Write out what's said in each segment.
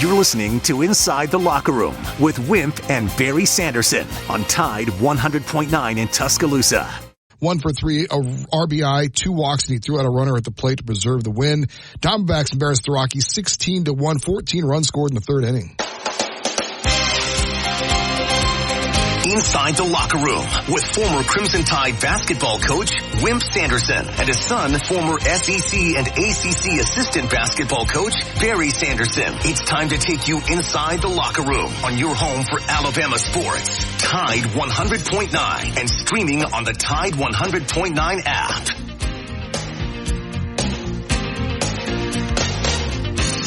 You're listening to Inside the Locker Room with Wimp and Barry Sanderson on Tide 100.9 in Tuscaloosa. 1 for 3, a RBI, 2 walks, and he threw out a runner at the plate to preserve the win. Diamondbacks embarrassed the Rockies 16-1, 14 runs scored in the third inning. Inside the Locker Room with former Crimson Tide basketball coach Wimp Sanderson and his son, former SEC and ACC assistant basketball coach Barry Sanderson. It's time to take you inside the locker room on your home for Alabama sports. Tide 100.9 and streaming on the Tide 100.9 app.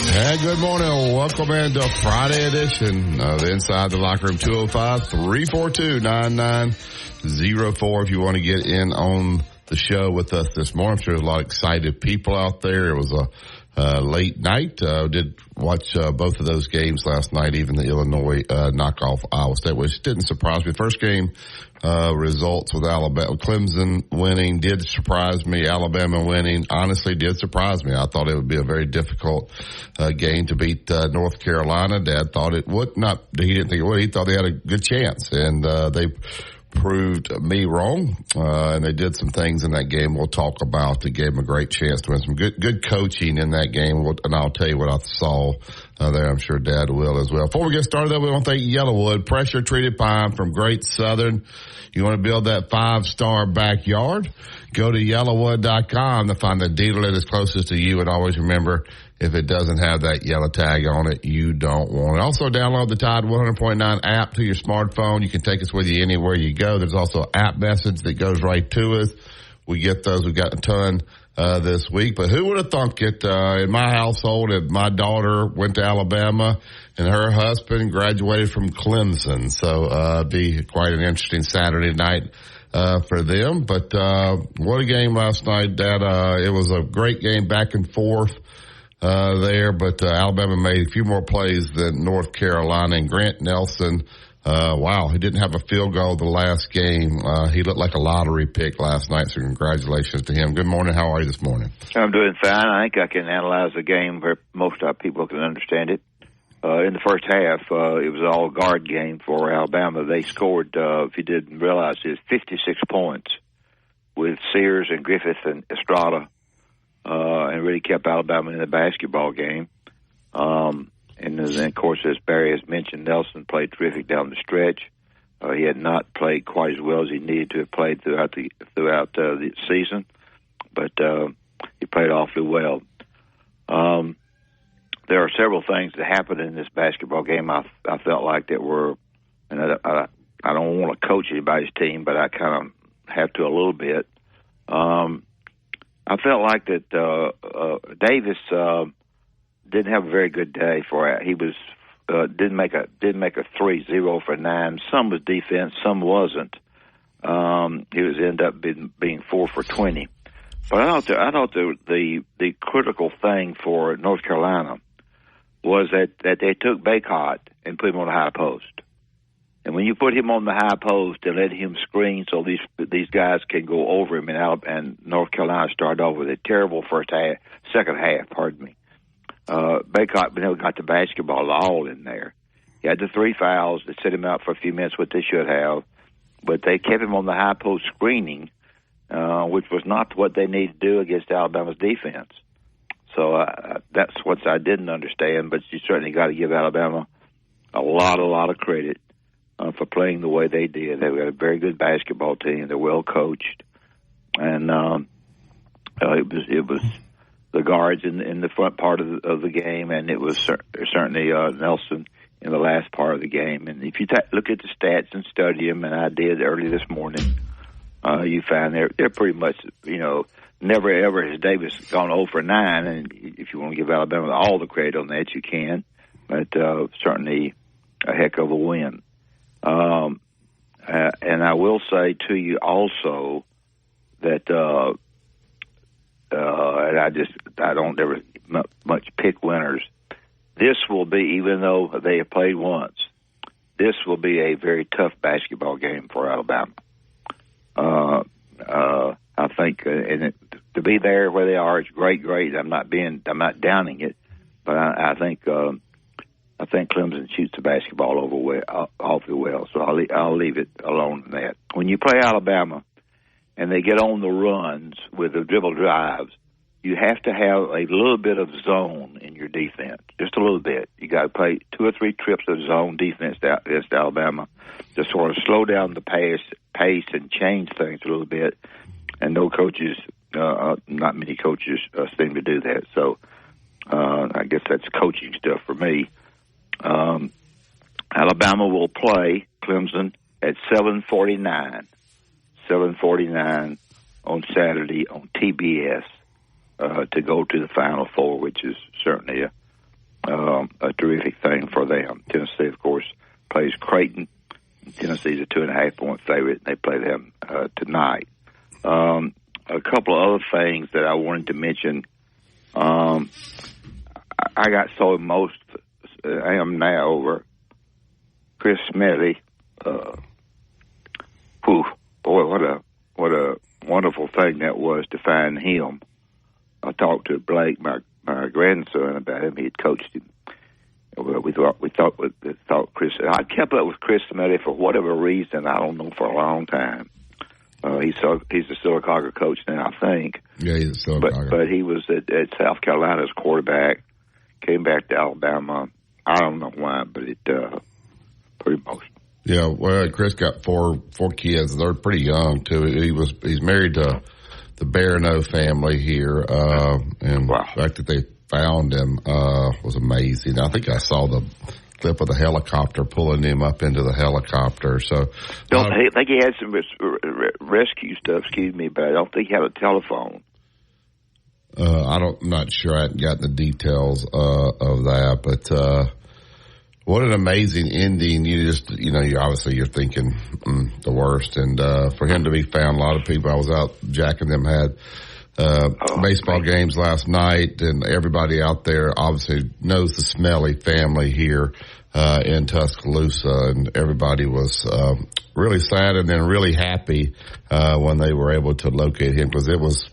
Hey, good morning. Welcome into Friday edition of Inside the Locker Room. 205-342-9904 if you want to get in on the show with us this morning. I'm sure there's a lot of excited people out there. It was a late night. Did watch both of those games last night, even the Illinois knock off Iowa State, which didn't surprise me. First game results with Alabama, Clemson winning did surprise me. Alabama winning honestly did surprise me. I thought it would be a very difficult game to beat North Carolina. Dad thought it would not. He didn't think it would. He thought they had a good chance, and they proved me wrong, and they did some things in that game we'll talk about that gave them a great chance to win. Some good coaching in that game, and I'll tell you what I saw there. I'm sure Dad will as well. Before we get started, though, we want to thank Yellowwood, pressure-treated pine from Great Southern. You want to build that 5-star backyard? Go to yellowwood.com to find the dealer that is closest to you, and always remember, if it doesn't have that yellow tag on it, you don't want it. Also, download the Tide 100.9 app to your smartphone. You can take us with you anywhere you go. There's also an app message that goes right to us. We get those. We've got a ton this week. But who would have thunk it? In my household, my daughter went to Alabama, and her husband graduated from Clemson. So it'd be quite an interesting Saturday night for them. But what a game last night, Dad. It was a great game, back and forth there, but Alabama made a few more plays than North Carolina. And Grant Nelson, wow, he didn't have a field goal the last game. He looked like a lottery pick last night, so congratulations to him. Good morning. How are you this morning? I'm doing fine. I think I can analyze the game where most of people can understand it. In the first half, it was an all-guard game for Alabama. They scored, if you didn't realize it, 56 points with Sears and Griffith and Estrada. And really kept Alabama in the basketball game. And then, of course, as Barry has mentioned, Nelson played terrific down the stretch. He had not played quite as well as he needed to have played throughout the season, but he played awfully well. There are several things that happened in this basketball game I felt like that were, and I don't want to coach anybody's team, but I kind of have to a little bit. I felt like that Davis didn't have a very good day for it. He was didn't make a 3, 0 for 9. Some was defense, some wasn't. He was ended up being 4 for 20. But I thought the critical thing for North Carolina was that they took Bacot and put him on the high post. And when you put him on the high post and let him screen so these guys can go over him, and North Carolina started off with a terrible second half, Bacot never got the basketball all in there. He had the 3 fouls that set him out for a few minutes, what they should have, but they kept him on the high post screening, which was not what they needed to do against Alabama's defense. So that's what I didn't understand, but you certainly got to give Alabama a lot of credit for playing the way they did. They've got a very good basketball team. They're well coached, and it was the guards in the front part of the game, and it was certainly Nelson in the last part of the game. And if you look at the stats and study them, and I did early this morning, you find they're pretty much, never ever has Davis gone 0 for 9. And if you want to give Alabama all the credit on that, you can. But certainly a heck of a win. And I will say to you also that, and I don't ever much pick winners. This will be, even though they have played once, this will be a very tough basketball game for Alabama. I think, to be there where they are is great. I'm not downing it, but I think I think Clemson shoots the basketball awfully well. So I'll leave it alone in that. When you play Alabama and they get on the runs with the dribble drives, you have to have a little bit of zone in your defense, just a little bit. You got to play 2 or 3 trips of zone defense against Alabama to sort of slow down the pace and change things a little bit. And no coaches, not many coaches seem to do that. So I guess that's coaching stuff for me. Alabama will play Clemson at 7:49 on Saturday on TBS to go to the Final Four, which is certainly a terrific thing for them. Tennessee, of course, plays Creighton. Tennessee's a 2.5-point favorite. They play them tonight. A couple of other things that I wanted to mention. I got so emotional. I am now over Chris Smedley. Boy, what a wonderful thing that was to find him. I talked to Blake, my grandson, about him. He had coached him. We thought Chris. I kept up with Chris Smedley for whatever reason. I don't know, for a long time. He's a Sylacauga coach now, I think. Yeah, he's a Sylacauga. But he was at South Carolina as quarterback. Came back to Alabama. I don't know why, but it pretty emotional. Yeah, well, Chris got four kids. They're pretty young too. He's married to the Barano family here, and wow. The fact that they found him was amazing. I think I saw the clip of the helicopter pulling him up into the helicopter. So I think he had some rescue stuff. Excuse me, but I don't think he had a telephone. I'm not sure. I hadn't gotten the details of that, but what an amazing ending. You're thinking the worst. And for him to be found, a lot of people, I was out, Jack and them had baseball games last night, and everybody out there obviously knows the Smelly family here in Tuscaloosa, and everybody was really sad and then really happy when they were able to locate him, because it was.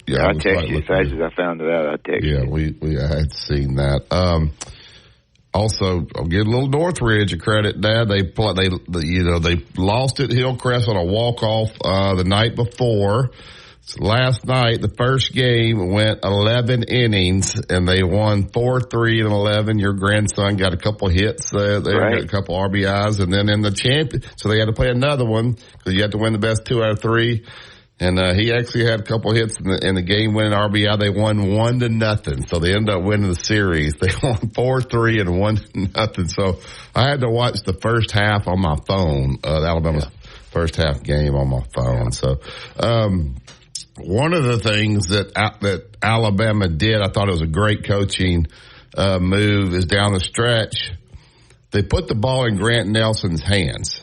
Yeah, I texted you as fast as I found it out. I texted you. Yeah, we had seen that. Also, I'll give a little Northridge a credit, Dad. They lost at Hillcrest on a walk-off the night before. So last night, the first game went 11 innings, and they won 4-3 and 11. Your grandson got a couple hits there, right. Got a couple RBIs, and then in the so they had to play another one because you had to win the best 2 out of 3. And he actually had a couple hits in the game-winning RBI. They won 1-0, so they ended up winning the series. They won 4-3 and 1-0. So I had to watch the first half on my phone, Alabama's first half game on my phone. So one of the things that Alabama did, I thought it was a great coaching move, is down the stretch, they put the ball in Grant Nelson's hands.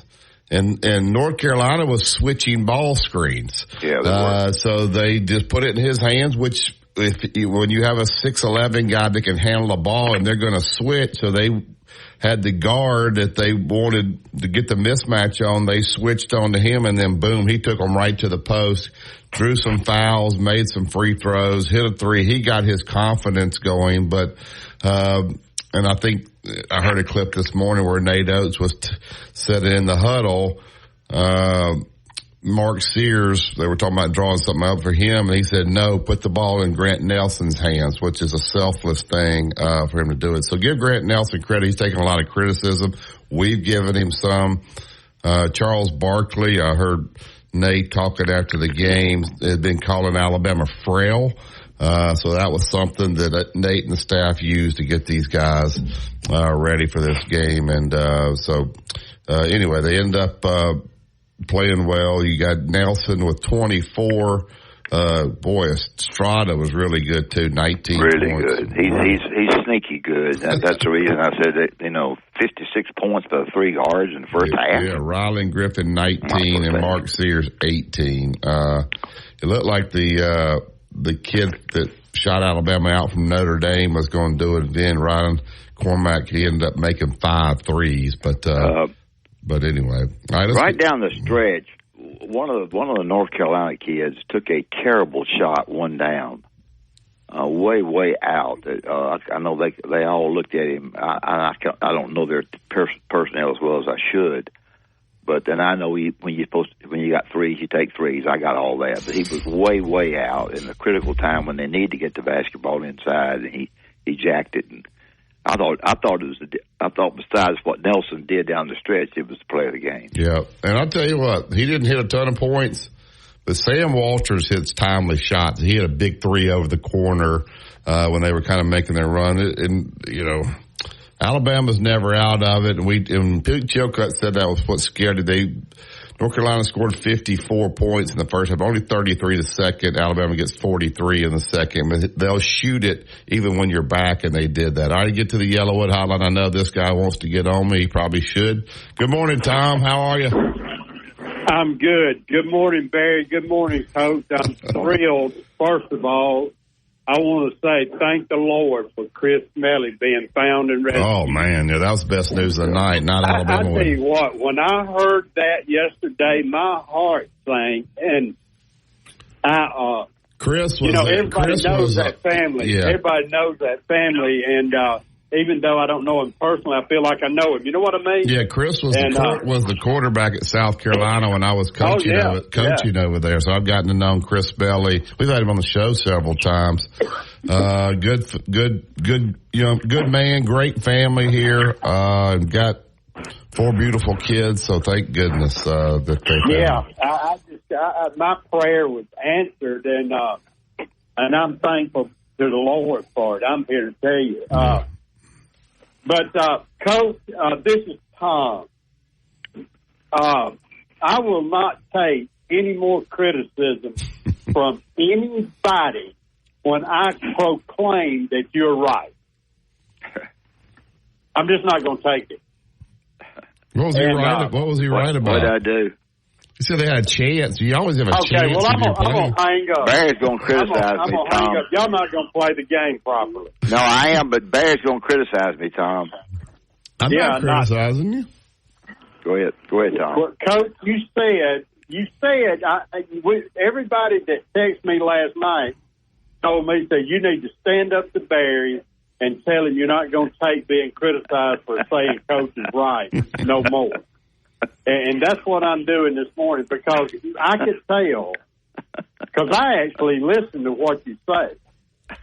And North Carolina was switching ball screens. Yeah, so they just put it in his hands, which when you have a 6'11" guy that can handle the ball and they're going to switch, so they had the guard that they wanted to get the mismatch on. They switched on to him, and then boom, he took them right to the post, drew some fouls, made some free throws, hit a 3. He got his confidence going, but and I think I heard a clip this morning where Nate Oates was said in the huddle. Mark Sears, they were talking about drawing something up for him, and he said, no, put the ball in Grant Nelson's hands, which is a selfless thing for him to do it. So give Grant Nelson credit. He's taken a lot of criticism. We've given him some. Charles Barkley, I heard Nate talking after the game, had been calling Alabama frail. So that was something that Nate and the staff used to get these guys ready for this game. And anyway, they end up playing well. You got Nelson with 24. Estrada was really good too. 19 really points. Good. He's sneaky good. That's the reason I said that. 56 points for 3 guards in the first half. Yeah, Rylan Griffin 19 and Mark Sears 18. It looked like the kid that shot Alabama out from Notre Dame was going to do it again. Ryan Cormack, he ended up making 5 threes, but anyway. Right down the stretch, one of the North Carolina kids took a terrible shot, one down. way out. I know they all looked at him. I don't know their personnel as well as I should. But then I know when you got threes, you take threes. I got all that, but he was way out in the critical time when they need to get the basketball inside, and he jacked it. And I thought besides what Nelson did down the stretch, it was the play of the game. Yeah, and I'll tell you what, he didn't hit a ton of points, but Sam Walters hits timely shots. He had a big three over the corner when they were kind of making their run, and you know. Alabama's never out of it, and Pete Chilcutt said that was what scared it. North Carolina scored 54 points in the first half, only 33 the second. Alabama gets 43 in the second. But they'll shoot it even when you're back, and they did that. I get to the Yellowwood Hotline. I know this guy wants to get on me. He probably should. Good morning, Tom. How are you? I'm good. Good morning, Barry. Good morning, Coach. I'm thrilled. First of all, I want to say thank the Lord for Chris Smelley being found and rescued. Oh, man. Yeah, that was the best news of the night. Not Alabama. I tell you what, when I heard that yesterday, my heart sank. And Chris was everybody knows that family. Yeah. Everybody knows that family. And even though I don't know him personally, I feel like I know him. You know what I mean? Yeah, Chris was the quarterback at South Carolina when I was coaching over there. So I've gotten to know Chris Smelley. We've had him on the show several times. Good man, great family here. Got 4 beautiful kids, so thank goodness that they found. My prayer was answered, and I'm thankful to the Lord for it. I'm here to tell you. But, Coach, this is Tom. I will not take any more criticism from anybody when I proclaim that you're right. I'm just not going to take it. What was he right about? What did I do? You said they had a chance. You always have a chance. Okay, well, I'm going to hang up. Barry's going to criticize I'm me, going to Tom. hang up. Y'all not going to play the game properly. No, I am, but Barry's going to criticize me, Tom. I'm not criticizing you. Go ahead, Tom. Well, Coach, you said everybody that texted me last night told me that you need to stand up to Barry and tell him you're not going to take being criticized for saying Coach is right no more. And that's what I'm doing this morning, because I could tell, because I actually listened to what you say.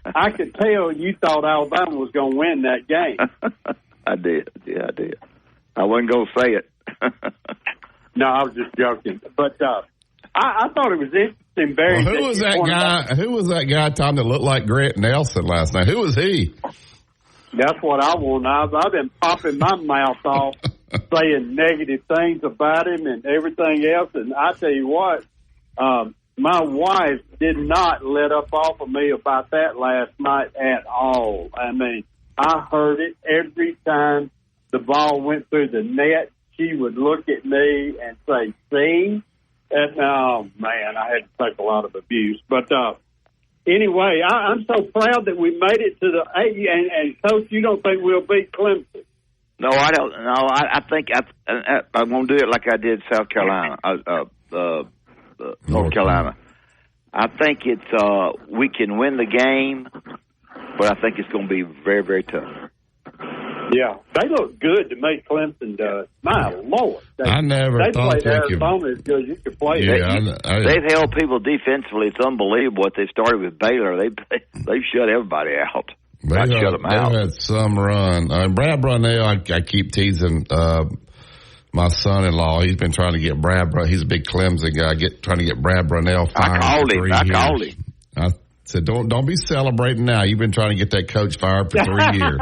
I could tell you thought Alabama was going to win that game. I did. Yeah, I did. I wasn't going to say it. No, I was just joking. But I thought it was interesting, Barry. Well, who was that guy, Tom, that looked like Grant Nelson last night? Who was he? That's what I want. I've been popping my mouth off, saying negative things about him and everything else. And I tell you what, my wife did not let up off of me about that last night at all. I mean, I heard it every time the ball went through the net. She would look at me and say, see? And, oh, man, I had to take a lot of abuse. But anyway, I'm so proud that we made it to the – and Coach, you don't think we'll beat Clemson? No, I don't. No, I think I'm going to do it like I did South Carolina, North Carolina. I think it's we can win the game, but I think it's going to be very, very tough. Yeah, they look good to me. Clemson does. My Lord, I never thought they played Arizona as good as you could play. Yeah, they've held people defensively. It's unbelievable what they started with Baylor. They've shut everybody out. Shut them out. They had some run. Brad Brownell, I keep teasing my son-in-law. He's been trying to get Brad. He's a big Clemson guy. Trying to get Brad Brownell fired. I called him. I said, don't be celebrating now. You've been trying to get that coach fired for 3 years.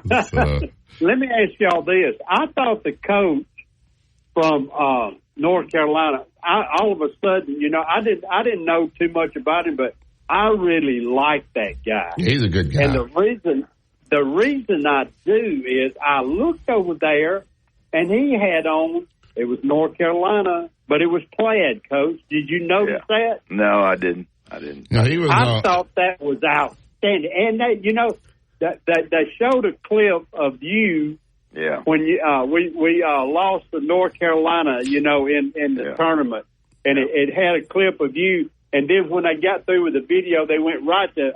That's funny. Let me ask y'all this. I thought the coach from North Carolina, all of a sudden, I didn't know too much about him, but I really like that guy. He's a good guy. And the reason I do is I looked over there, and he had on, it was North Carolina, but it was plaid, Coach. Did you notice that? No, I didn't. No, he was. I thought that was outstanding. And they showed a clip of you. Yeah. When we lost to North Carolina, in the tournament, and it had a clip of you And then when they got through with the video, they went right to,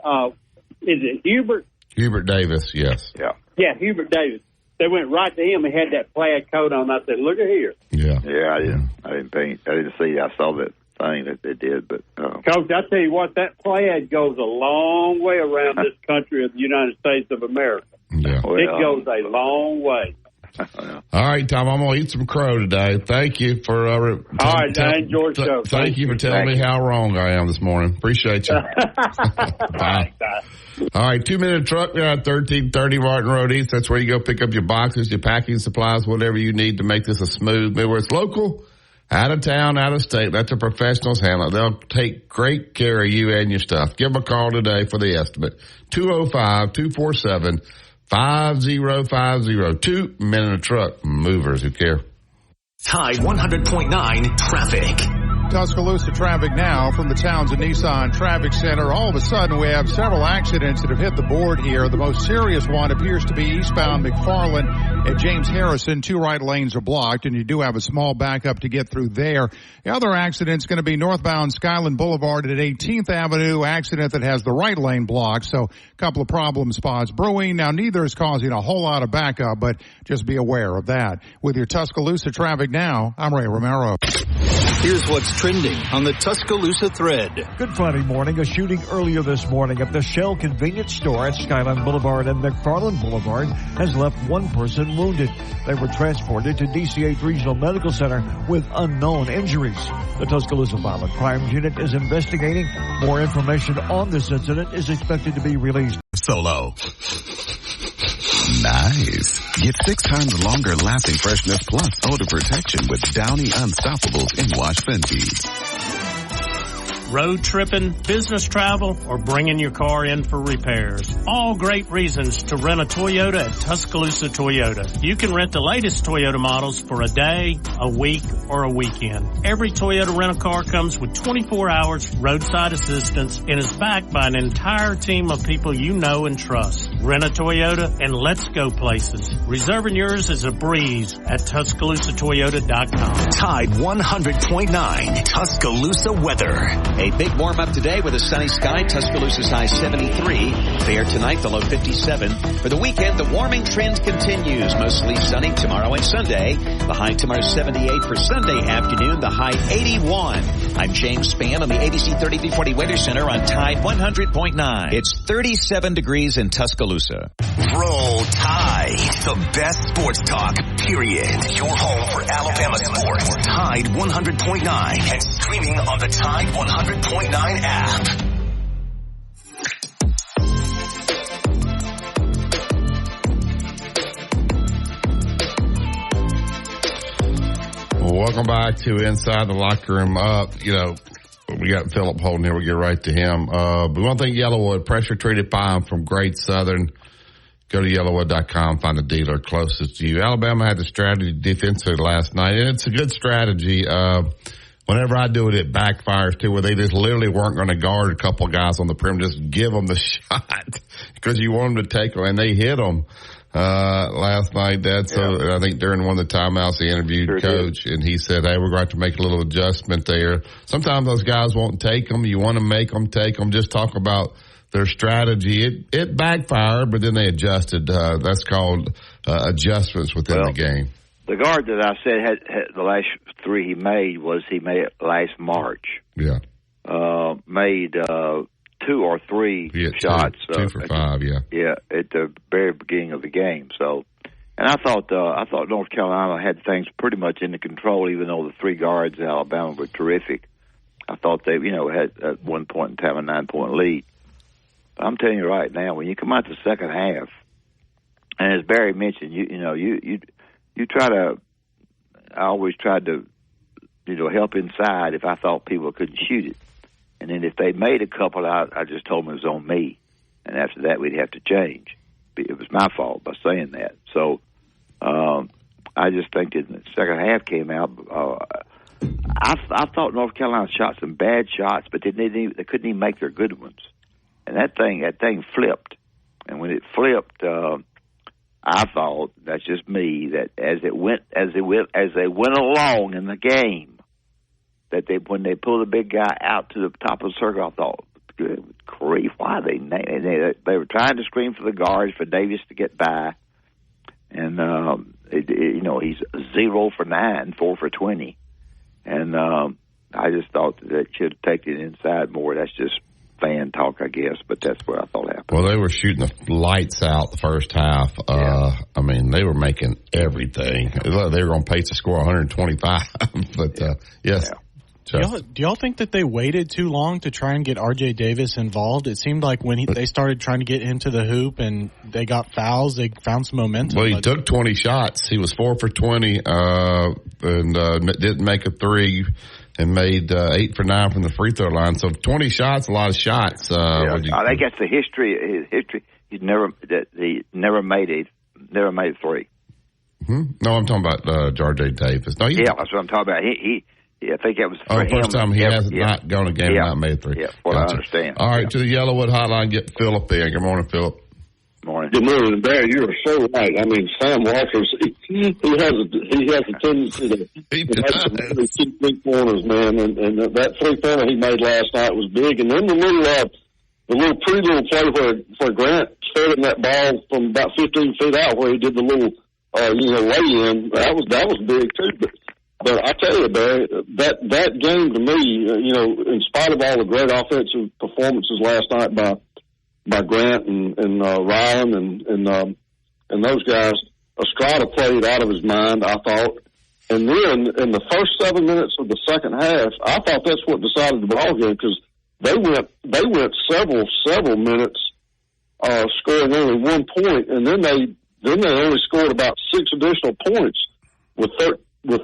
is it Hubert? Hubert Davis, yes. Yeah, Hubert Davis. They went right to him and had that plaid coat on. I said, look at here. Yeah, I didn't see. I saw that thing that they did, but Coach, I tell you what, that plaid goes a long way around this country of the United States of America. Yeah. It goes a long way. All right, Tom, I'm going to eat some crow today. Thank you for all right, I enjoyed the show. Thank you for telling me how wrong I am this morning. Appreciate you. Bye. All right, 2-minute truck at 1330 Martin Road East. That's where you go pick up your boxes, your packing supplies, whatever you need to make this a smooth move. Where it's local, out of town, out of state, let the professionals handle it. They'll take great care of you and your stuff. Give them a call today for the estimate. 205-247-5050. 2 men in a truck. Movers who care. Tide 100.9 traffic. Tuscaloosa traffic now from the Townsend Nissan Traffic Center. All of a sudden, we have several accidents that have hit the board here. The most serious one appears to be eastbound McFarland at James Harrison. 2 right lanes are blocked, and you do have a small backup to get through there. The other accident's going to be northbound Skyland Boulevard at 18th Avenue. Accident that has the right lane blocked, so a couple of problem spots brewing. Now, neither is causing a whole lot of backup, but just be aware of that. With your Tuscaloosa traffic now, I'm Ray Romero. Here's what's trending on the Tuscaloosa thread. Good Friday morning. A shooting earlier this morning at the Shell convenience store at Skyline Boulevard and McFarland Boulevard has left one person wounded. They were transported to DC-8 Regional Medical Center with unknown injuries. The Tuscaloosa Violent Crimes Unit is investigating. More information on this incident is expected to be released. Solo. Nice. Get 6 times longer lasting freshness plus odor protection with Downy Unstoppables in Wash Fenty. Road tripping, business travel, or bringing your car in for repairs. All great reasons to rent a Toyota at Tuscaloosa Toyota. You can rent the latest Toyota models for a day, a week, or a weekend. Every Toyota rental-car comes with 24 hours roadside assistance and is backed by an entire team of people you know and trust. Rent a Toyota and let's go places. Reserving yours is a breeze at TuscaloosaToyota.com. Tide 100.9 Tuscaloosa weather. A big warm-up today with a sunny sky. Tuscaloosa's high 73. Fair tonight, the low 57. For the weekend, the warming trend continues. Mostly sunny tomorrow and Sunday. The high tomorrow 78 for Sunday afternoon. The high 81. I'm James Spann on the ABC 3340 Weather Center on Tide 100.9. It's 37 degrees in Tuscaloosa. Roll Tide. The best sports talk, period. Your home for Alabama sports. Tide 100.9 and streaming on the Tide 100.9 app. Welcome back to Inside the Locker Room. We got Philip Holden here. We'll get right to him. But one thing, Yellowwood, pressure-treated pine from Great Southern. Go to yellowwood.com, find a dealer closest to you. Alabama had the strategy defensively last night, and it's a good strategy. Whenever I do it, it backfires too, where they just literally weren't going to guard a couple guys on the perimeter, just give them the shot because you want them to take them, and they hit them last night, Dad. So yeah. I think during one of the timeouts, he interviewed Coach, and he said, hey, we're going to have to make a little adjustment there. Sometimes those guys won't take them. You want to make them take them. Just talk about their strategy. It backfired, but then they adjusted. That's called adjustments within the game. The guard that I said had the last 3 he made it last March. Yeah. Made 2 or 3 shots. 2 for 5, yeah. Yeah, at the very beginning of the game. So, and I thought North Carolina had things pretty much under control, even though the 3 guards in Alabama were terrific. I thought they, had at one point in time a 9-point lead. But I'm telling you right now, when you come out the second half, and as Barry mentioned, you try to. I always tried to, help inside if I thought people couldn't shoot it, and then if they made a couple, I just told them it was on me, and after that we'd have to change. It was my fault by saying that. So I just think that the second half came out. I thought North Carolina shot some bad shots, but they couldn't even make their good ones, and that thing flipped, and when it flipped. I thought, that's just me, that as they went along in the game, that when they pulled the big guy out to the top of the circle, I thought, good grief, why are they were trying to screen for the guards for Davis to get by, and he's 0 for 9, 4 for 20, and I just thought that should have taken it inside more. That's just fan talk, I guess, but that's what I thought happened. Well, they were shooting the lights out the first half. I mean, they were making everything. They were on pace to score 125. But yes. Yeah. Do y'all think that they waited too long to try and get R.J. Davis involved? It seemed like when they started trying to get him to the hoop and they got fouls, they found some momentum. Well, he took 20 shots. He was 4 for 20 and didn't make a three. And made 8 for 9 from the free throw line. So 20 shots, a lot of shots. I think that's the history. He never made a three. Mm-hmm. No, I'm talking about R.J. Davis. No, that's what I'm talking about. I think that was for him. First time he has not gone a game and not made a three. Yeah, what I understand. All right, to the Yellowwood hotline, get Philip in. Good morning, Philip. Morning. Good morning, Barry. You are so right. I mean, Sam Walters, he has a tendency to make some really two three-pointers, man. And that three-pointer he made last night was big. And then the little pretty little play where Grant fed him that ball from about 15 feet out, where he did the little lay-in. That was big too. But I tell you, Barry, that game to me, in spite of all the great offensive performances last night by Grant and Ryan and those guys, Estrada played out of his mind, I thought. And then in the first 7 minutes of the second half, I thought that's what decided the ball game, because they went several minutes scoring only 1 point, and then they only scored about 6 additional points with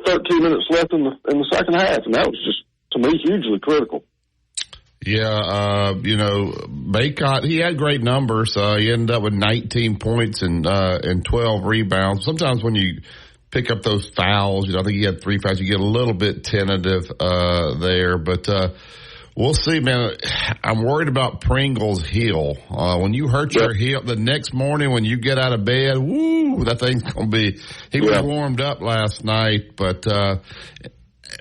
13 minutes left in the second half, and that was just, to me, hugely critical. Yeah, Baycott, he had great numbers. He ended up with 19 points and 12 rebounds. Sometimes when you pick up those fouls, I think he had 3 fouls, you get a little bit tentative there. But we'll see, man. I'm worried about Pringle's heel. When you hurt your heel, the next morning when you get out of bed, that thing's going to be – he was warmed up last night, but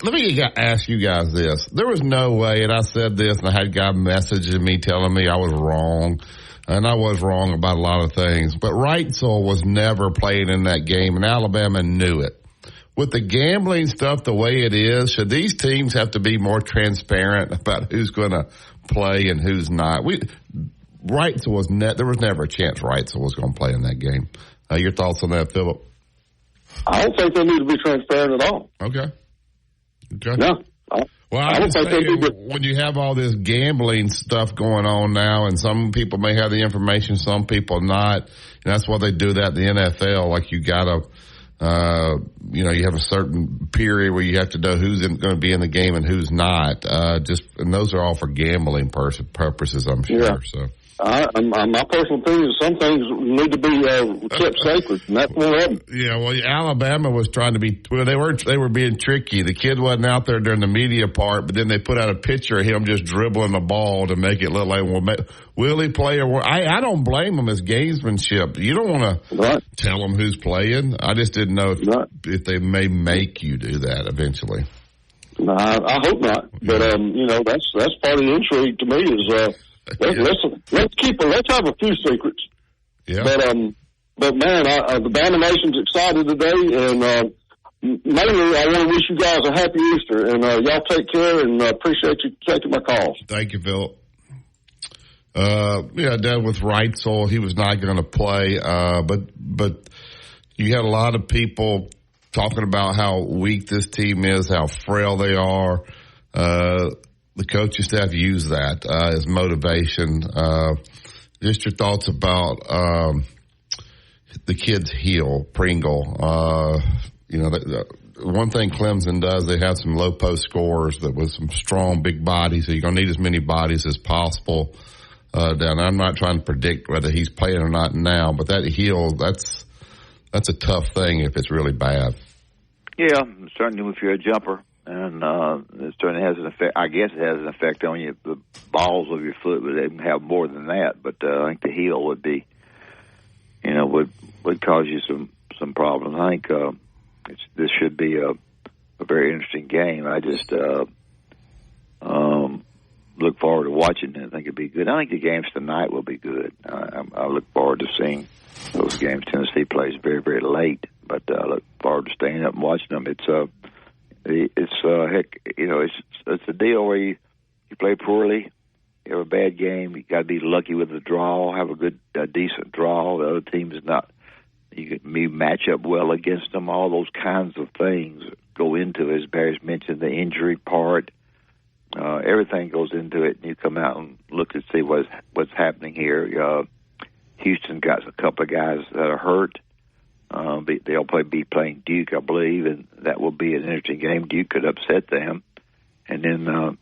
let me ask you guys this. There was no way, and I said this, and I had a guy messaging me telling me I was wrong, and I was wrong about a lot of things. But Wrightsville was never playing in that game, and Alabama knew it. With the gambling stuff the way it is, should these teams have to be more transparent about who's going to play and who's not? Wrightsville there was never a chance Wrightsville was going to play in that game. Your thoughts on that, Philip? I don't think they need to be transparent at all. Okay. No. Well, I don't think when you have all this gambling stuff going on now, and some people may have the information, some people not, and that's why they do that in the NFL. Like you gotta, you have a certain period where you have to know who's going to be in the game and who's not. And those are all for gambling purposes, I'm sure. Yeah. So. My personal opinion is some things need to be kept sacred, and that's one of them. Yeah, well, Alabama was trying to be. Well, they were being tricky. The kid wasn't out there during the media part, but then they put out a picture of him just dribbling the ball to make it look like, will he play or? I don't blame him as gamesmanship. You don't want to tell him who's playing. I just didn't know if they may make you do that eventually. No, I hope not. But that's part of the intrigue to me is. Let's have a few secrets. Yeah. But man, the Bama Nation's excited today, and mainly I want to wish you guys a happy Easter, and y'all take care, and appreciate you taking my call. Thank you, Phil. Down with Wrightsville, he was not going to play, but you had a lot of people talking about how weak this team is, how frail they are. The coaching staff use that as motivation. Just your thoughts about the kid's heel, Pringle. One thing Clemson does, they have some low post scorers that with some strong big bodies. So you're going to need as many bodies as possible down. I'm not trying to predict whether he's playing or not now, but that heel, that's a tough thing if it's really bad. Yeah, certainly if you're a jumper. And it certainly has an effect. I guess it has an effect on you. The balls of your foot would even have more than that. But I think the heel would be, would cause you some problems. I think this should be a very interesting game. I just look forward to watching it. I think it'll be good. I think the games tonight will be good. I look forward to seeing those games. Tennessee plays very, very late, but I look forward to staying up and watching them. It's heck, you know, it's a deal where you play poorly, you have a bad game, you got to be lucky with the draw, have a decent draw. The other team is not. You can match up well against them. All those kinds of things go into it. As Barry's mentioned, the injury part. Everything goes into it, and you come out and look and see what's happening here. Houston got a couple of guys that are hurt. They'll be playing Duke, I believe, and that will be an interesting game. Duke could upset them. And then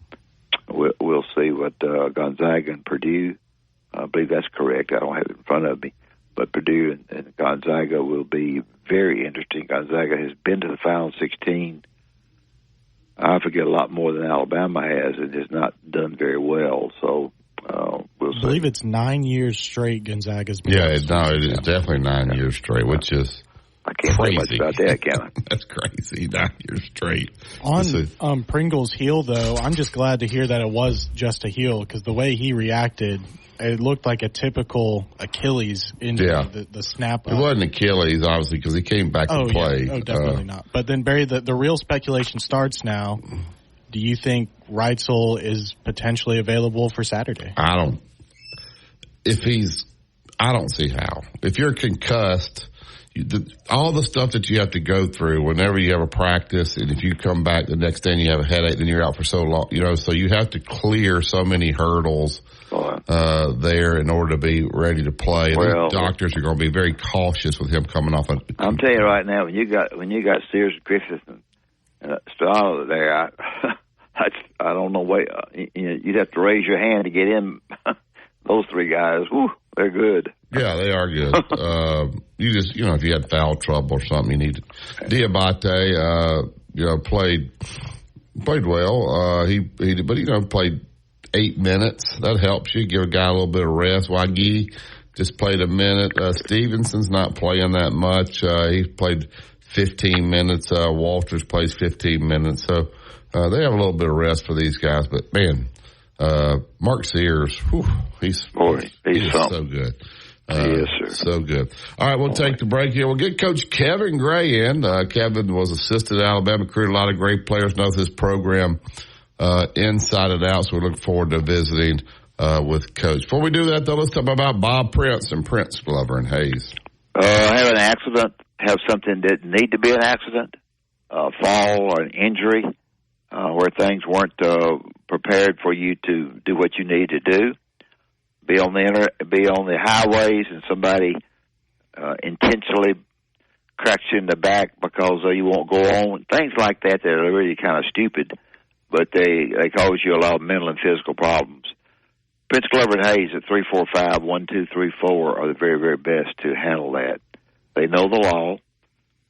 we'll see what Gonzaga and Purdue, I believe that's correct. I don't have it in front of me. But Purdue and Gonzaga will be very interesting. Gonzaga has been to the Final 16. I forget a lot more than Alabama has, and has not done very well. So we'll see. I believe it's 9 years straight Gonzaga's been. Yeah, it is definitely 9 years straight, which is I can't say much about that, can I? That's crazy, 9 years straight. On Pringle's heel, though, I'm just glad to hear that it was just a heel, because the way he reacted, it looked like a typical Achilles injury, the snap up. It wasn't Achilles, obviously, because he came back to play. Yeah. Oh, definitely not. But then, Barry, the real speculation starts now. Do you think Reitzel is potentially available for Saturday? I don't see how. If you're concussed, all the stuff that you have to go through whenever you have a practice, and if you come back the next day and you have a headache, then you're out for so long, so you have to clear so many hurdles there in order to be ready to play. And doctors are going to be very cautious with him coming off. I'm telling you right now, when you got Sears, Griffith, and Strada there, I don't know way. You'd have to raise your hand to get in. Those three guys, they're good. Yeah, they are good. You just, if you had foul trouble or something, you need to. Diabate, played well. He played 8 minutes. That helps you. Give a guy a little bit of rest. Wagee just played a minute. Stevenson's not playing that much. He played 15 minutes. Walters plays 15 minutes. So they have a little bit of rest for these guys. But, man, Mark Sears, he's so good. Yes, sir. So good. All right, we'll take the break here. We'll get Coach Kevin Gray in. Kevin was assistant at Alabama, recruited a lot of great players, knows his program inside and out, so we look forward to visiting with Coach. Before we do that, though, let's talk about Bob Prince and Prince Glover and Hayes. Have an accident, have something that need to be an accident, fall or an injury, where things weren't prepared for you to do what you need to do. Be on the highways and somebody intentionally cracks you in the back because you won't go on. Things like that are really kind of stupid, but they cause you a lot of mental and physical problems. Prince Glover and Hayes at 345-1234 are the very, very best to handle that. They know the law.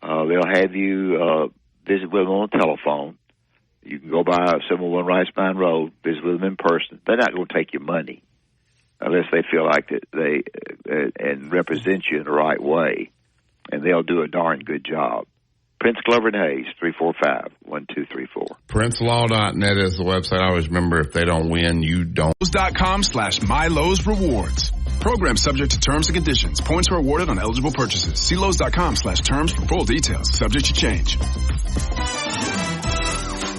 They'll have you visit with them on the telephone. You can go by 701 Rice Mine Road, visit with them in person. They're not going to take your money unless they feel like that they and represent you in the right way, and they'll do a darn good job. Prince Glover and Hayes, 345-1234. PrinceLaw.net is the website. I always remember, if they don't win, you don't. Lowe's.com/MyLowe's Rewards. Program subject to terms and conditions. Points are awarded on eligible purchases. See Lowe's.com/terms for full details. Subject to change.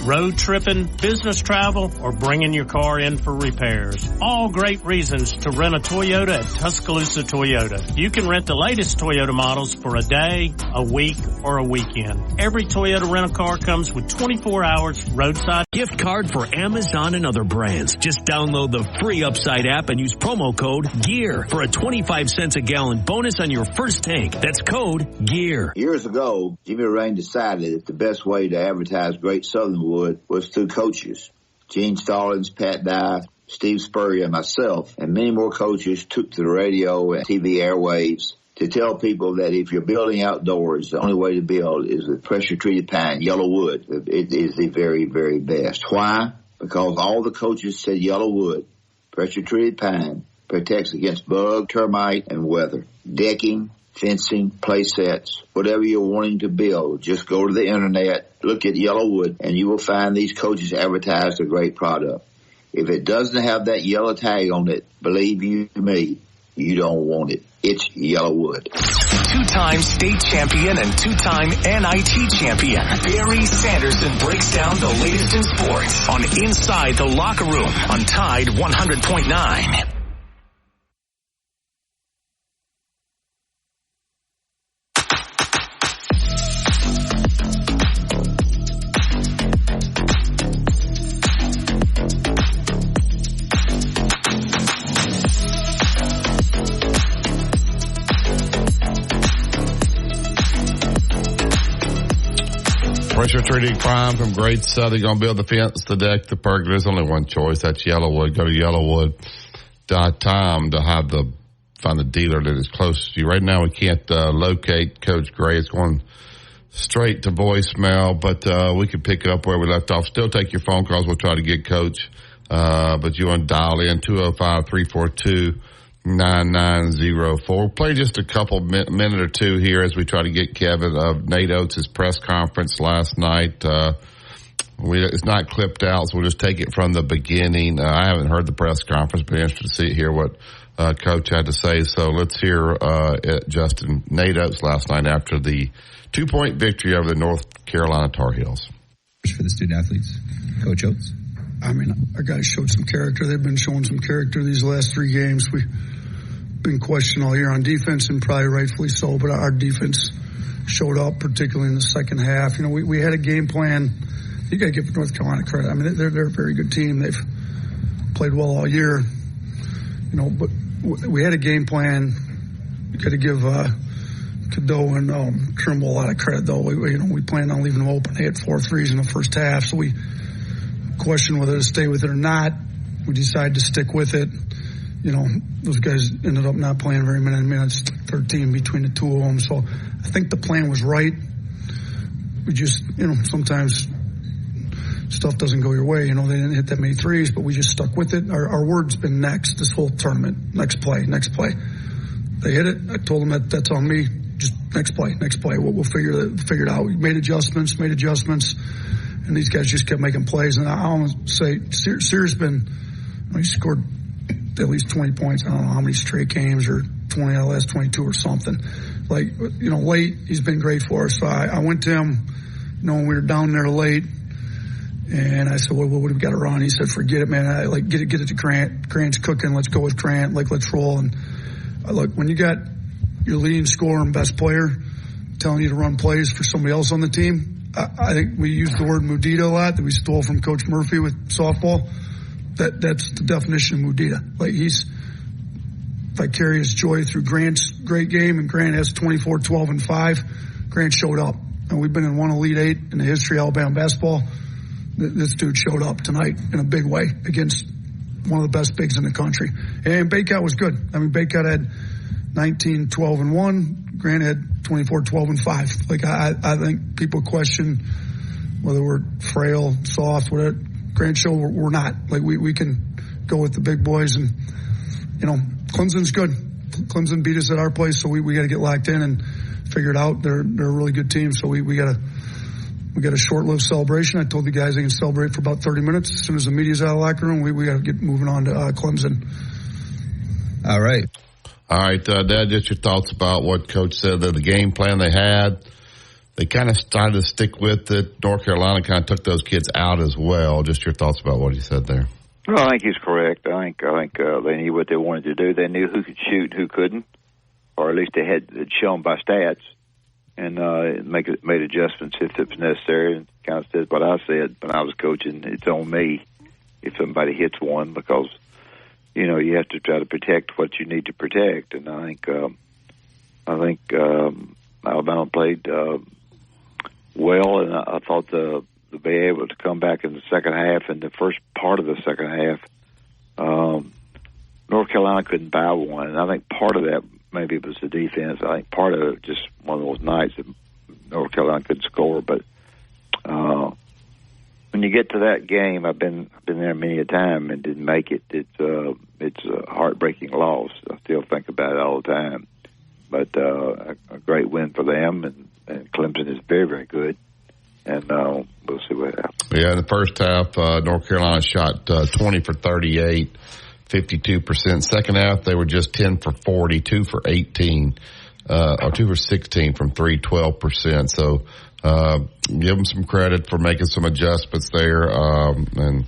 Road tripping, business travel, or bringing your car in for repairs. All great reasons to rent a Toyota at Tuscaloosa Toyota. You can rent the latest Toyota models for a day, a week, or a weekend. Every Toyota rental-car comes with 24 hours roadside gift card for Amazon and other brands. Just download the free Upside app and use promo code GEAR for a 25 cents a gallon bonus on your first tank. That's code GEAR. Years ago, Jimmy Rain decided that the best way to advertise Great Southern Wood was through coaches. Gene Stallings, Pat Dye, Steve Spurrier, and myself, and many more coaches took to the radio and TV airwaves to tell people that if you're building outdoors, the only way to build is with pressure-treated pine, yellow wood. It is the very, very best. Why? Because all the coaches said yellow wood, pressure-treated pine, protects against bug, termite, and weather. Decking, fencing, play sets, whatever you're wanting to build, just go to the internet, look at Yellowwood, and you will find these coaches advertise a great product. If it doesn't have that yellow tag on it, believe you me, you don't want it. It's Yellowwood. Two-time state champion and two-time NIT champion, Barry Sanderson breaks down the latest in sports on Inside the Locker Room on Tide 100.9. Pressure treating prime from Great Southern. Going to build the fence, the deck, the pergola. There's only one choice. That's Yellowwood. Go to yellowwood.com to find the dealer that is closest to you. Right now we can't locate Coach Gray. It's going straight to voicemail, but we can pick it up where we left off. Still take your phone calls. We'll try to get Coach. But you want to dial in 205-342-9904. Play just a couple minute or two here as we try to get Kevin of Nate Oates' press conference last night. It's not clipped out, so we'll just take it from the beginning. I haven't heard the press conference, but interested to hear what Coach had to say. So let's hear Justin Nate Oates last night after the 2-point victory over the North Carolina Tar Heels. For the student athletes, Coach Oates. I mean, our guys showed some character. They've been showing some character these last 3 games. We've been questioned all year on defense, and probably rightfully so, but our defense showed up, particularly in the second half. You know, we had a game plan. You got to give North Carolina credit. I mean, they're a very good team. They've played well all year, you know, but we had a game plan. You got to give Cadeau and Trimble a lot of credit, though. We planned on leaving them open. They had 4 threes in the first half, so we questioned whether to stay with it or not. We decided to stick with it. You know, those guys ended up not playing very many minutes, 13 between the two of them. So I think the plan was right. We just, you know, sometimes stuff doesn't go your way. You know, they didn't hit that many threes, but we just stuck with it. Our word's been next this whole tournament. Next play, next play. They hit it. I told them that's on me. Just next play. We'll figure it out. We made adjustments. And these guys just kept making plays. And I almost say, Sears been, he scored at least 20 points. I don't know how many straight games, or 20 out of the last 22 or something. Like, you know, late, he's been great for us. So I went to him, you know, when we were down there late. And I said, well, what do we got to run? He said, forget it, man. Get it to Grant. Grant's cooking. Let's go with Grant. Let's roll. And look, when you got your leading scorer and best player telling you to run plays for somebody else on the team, I think we used the word Mudita a lot that we stole from Coach Murphy with softball. That's the definition of Mudita. Like, he's vicarious joy through Grant's great game, and Grant has 24, 12, and 5. Grant showed up. And we've been in one Elite 8 in the history of Alabama basketball. This dude showed up tonight in a big way against one of the best bigs in the country. And Baycott was good. I mean, Baycott had 19, 12, and 1. Grant had 24, 12, and 5. Like, I think people question whether we're frail, soft, whatever. Grant showed we're not. Like, we can go with the big boys. And, you know, Clemson's good. Clemson beat us at our place, so we got to get locked in and figure it out. They're a really good team, so we got a short-lived celebration. I told the guys they can celebrate for about 30 minutes. As soon as the media's out of the locker room, we got to get moving on to Clemson. All right. Dad, just your thoughts about what Coach said, that the game plan they had, they kind of started to stick with it. North Carolina kind of took those kids out as well. Just your thoughts about what he said there. Well, I think he's correct. I think they knew what they wanted to do. They knew who could shoot, who couldn't, or at least they had shown by stats, and made adjustments if it was necessary. And kind of said what I said when I was coaching. It's on me if somebody hits one, because you know, you have to try to protect what you need to protect. And I think Alabama played well, and I thought they'll be able to come back in the second half. In the first part of the second half, North Carolina couldn't buy one, and I think part of that maybe it was the defense. I think part of it was just one of those nights that North Carolina couldn't score. But when you get to that game, I've been there many a time and didn't make it. It's a heartbreaking loss. I still think about it all the time. But a great win for them, and Clemson is very, very good. and we'll see what happens. Yeah, in the first half, North Carolina shot 20 for 38, 52%. Second half, they were just 10 for 40, 2 for 18, or 2 for 16 from 3, 12%. So give them some credit for making some adjustments there, and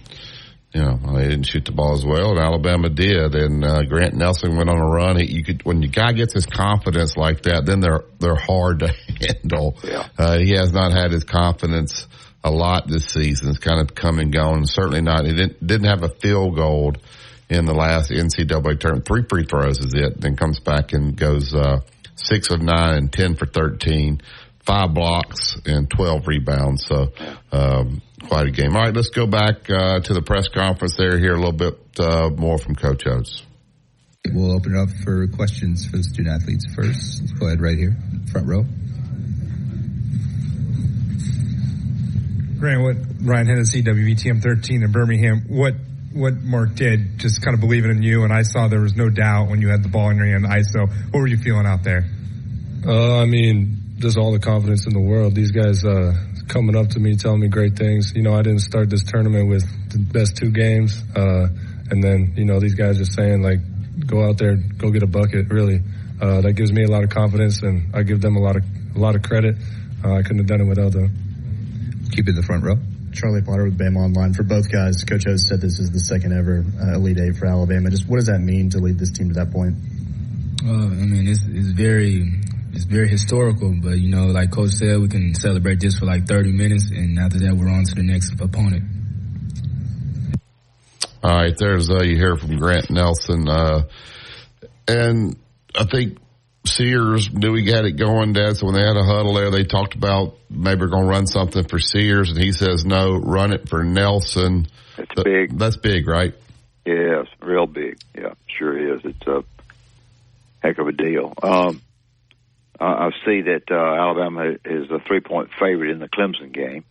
they didn't shoot the ball as well, and Alabama did. And Grant Nelson went on a run. When the guy gets his confidence like that, then they're hard to handle. Yeah. He has not had his confidence a lot this season. It's kind of come and gone. Certainly not. He didn't have a field goal in the last NCAA tournament. 3 free throws is it. Then comes back and goes 6 of 9 and 10 for 13, 5 blocks and 12 rebounds. So. Quite a game. All right, let's go back to the press conference there, hear a little bit more from Coach Oates. We'll open it up for questions for the student athletes first. Let's go ahead right here, front row. Grant, Ryan Hennessy, WVTM 13 in Birmingham. What Mark did, just kind of believing in you, and I saw there was no doubt when you had the ball in your hand, ISO. What were you feeling out there? Just all the confidence in the world. These guys coming up to me, telling me great things. I didn't start this tournament with the best 2 games. And then, these guys are saying, go out there, go get a bucket, really. That gives me a lot of confidence, and I give them a lot of credit. I couldn't have done it without them. Keep it in the front row. Charlie Potter with Bama Online. For both guys, Coach Oates said this is the second ever Elite Eight for Alabama. Just what does that mean to lead this team to that point? It's very historical, but, like Coach said, we can celebrate this for 30 minutes, and after that, we're on to the next opponent. All right, there's you hear from Grant Nelson. And I think Sears knew he had it going, Dad, so when they had a huddle there, they talked about maybe we're going to run something for Sears, and he says, no, run it for Nelson. That's big. That's big, right? Yeah, it's real big. Yeah, sure is. It's a heck of a deal. I see that Alabama is a 3-point favorite in the Clemson game,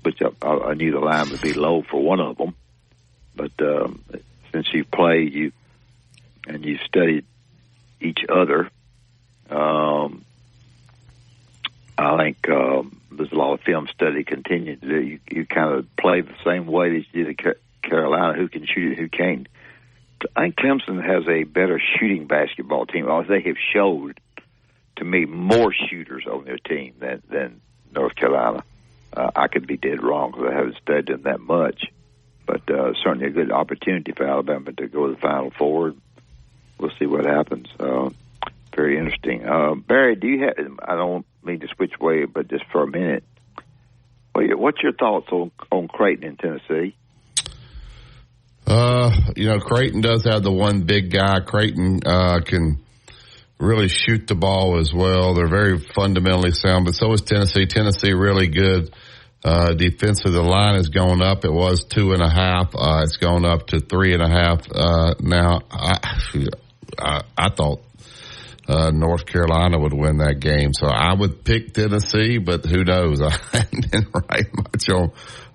which I knew the line would be low for one of them. But since you've played and you've studied each other, I think there's a lot of film study continued to do. You kind of play the same way that you did at Carolina, who can shoot it, who can't. I think Clemson has a better shooting basketball team. They have showed, to me, more shooters on their team than North Carolina. I could be dead wrong because I haven't studied them that much. But certainly a good opportunity for Alabama to go to the Final Four. We'll see what happens. Very interesting. Barry, do you have, I don't mean to switch away, but just for a minute, what's your thoughts on Creighton in Tennessee? Creighton does have the one big guy. Creighton can really shoot the ball as well. They're very fundamentally sound, but so is Tennessee. Tennessee really good defensive. The line is going up. It was 2.5. It's going up to 3.5 now. I thought North Carolina would win that game, so I would pick Tennessee, but who knows? I haven't been right much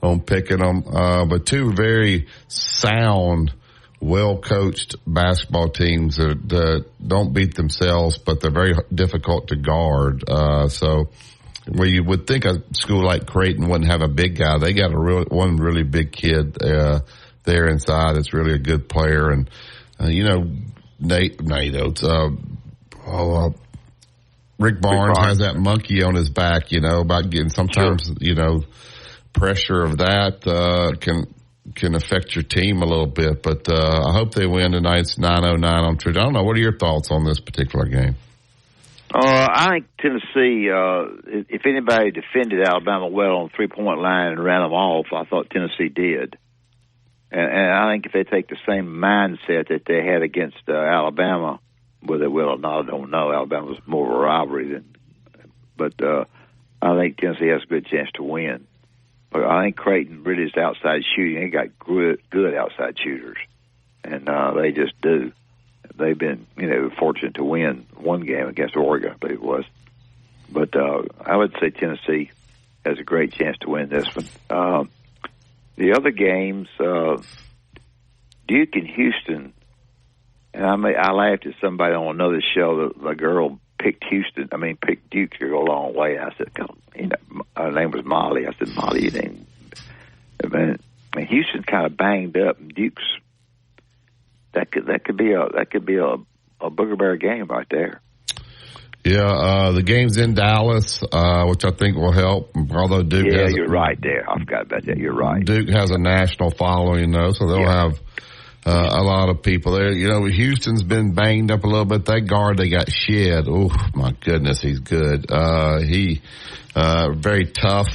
on picking them. But 2 very sound, well-coached basketball teams that don't beat themselves, but they're very difficult to guard. So where you would think a school like Creighton wouldn't have a big guy, they got one really big kid there inside that's really a good player. And, Nate Oates, Rick Barnes has that monkey on his back, about getting sometimes, pressure of that can affect your team a little bit. But I hope they win tonight. It's 9:09 on Truth. I don't know. What are your thoughts on this particular game? I think Tennessee, if anybody defended Alabama well on the 3-point line and ran them off, I thought Tennessee did. And I think if they take the same mindset that they had against Alabama, whether they will or not, I don't know. Alabama's more of a rivalry but I think Tennessee has a good chance to win. But I think Creighton really is outside shooting. They got good outside shooters, and they just do. They've been, fortunate to win one game against Oregon, I believe it was. But I would say Tennessee has a great chance to win this one. The other games, Duke and Houston, and I laughed at somebody on another show, the girl picked Duke to go a long way. I said, her name was Molly. I said, Molly, your name. I mean, Houston's kind of banged up. And Duke's that could be a Booger Bear game right there. Yeah, the game's in Dallas, which I think will help. Although Duke, you're right there. I forgot about that. You're right. Duke has a national following, though, so they'll have a lot of people there. You know, Houston's been banged up a little bit. That guard they got shed. Oh my goodness, he's good. He very tough.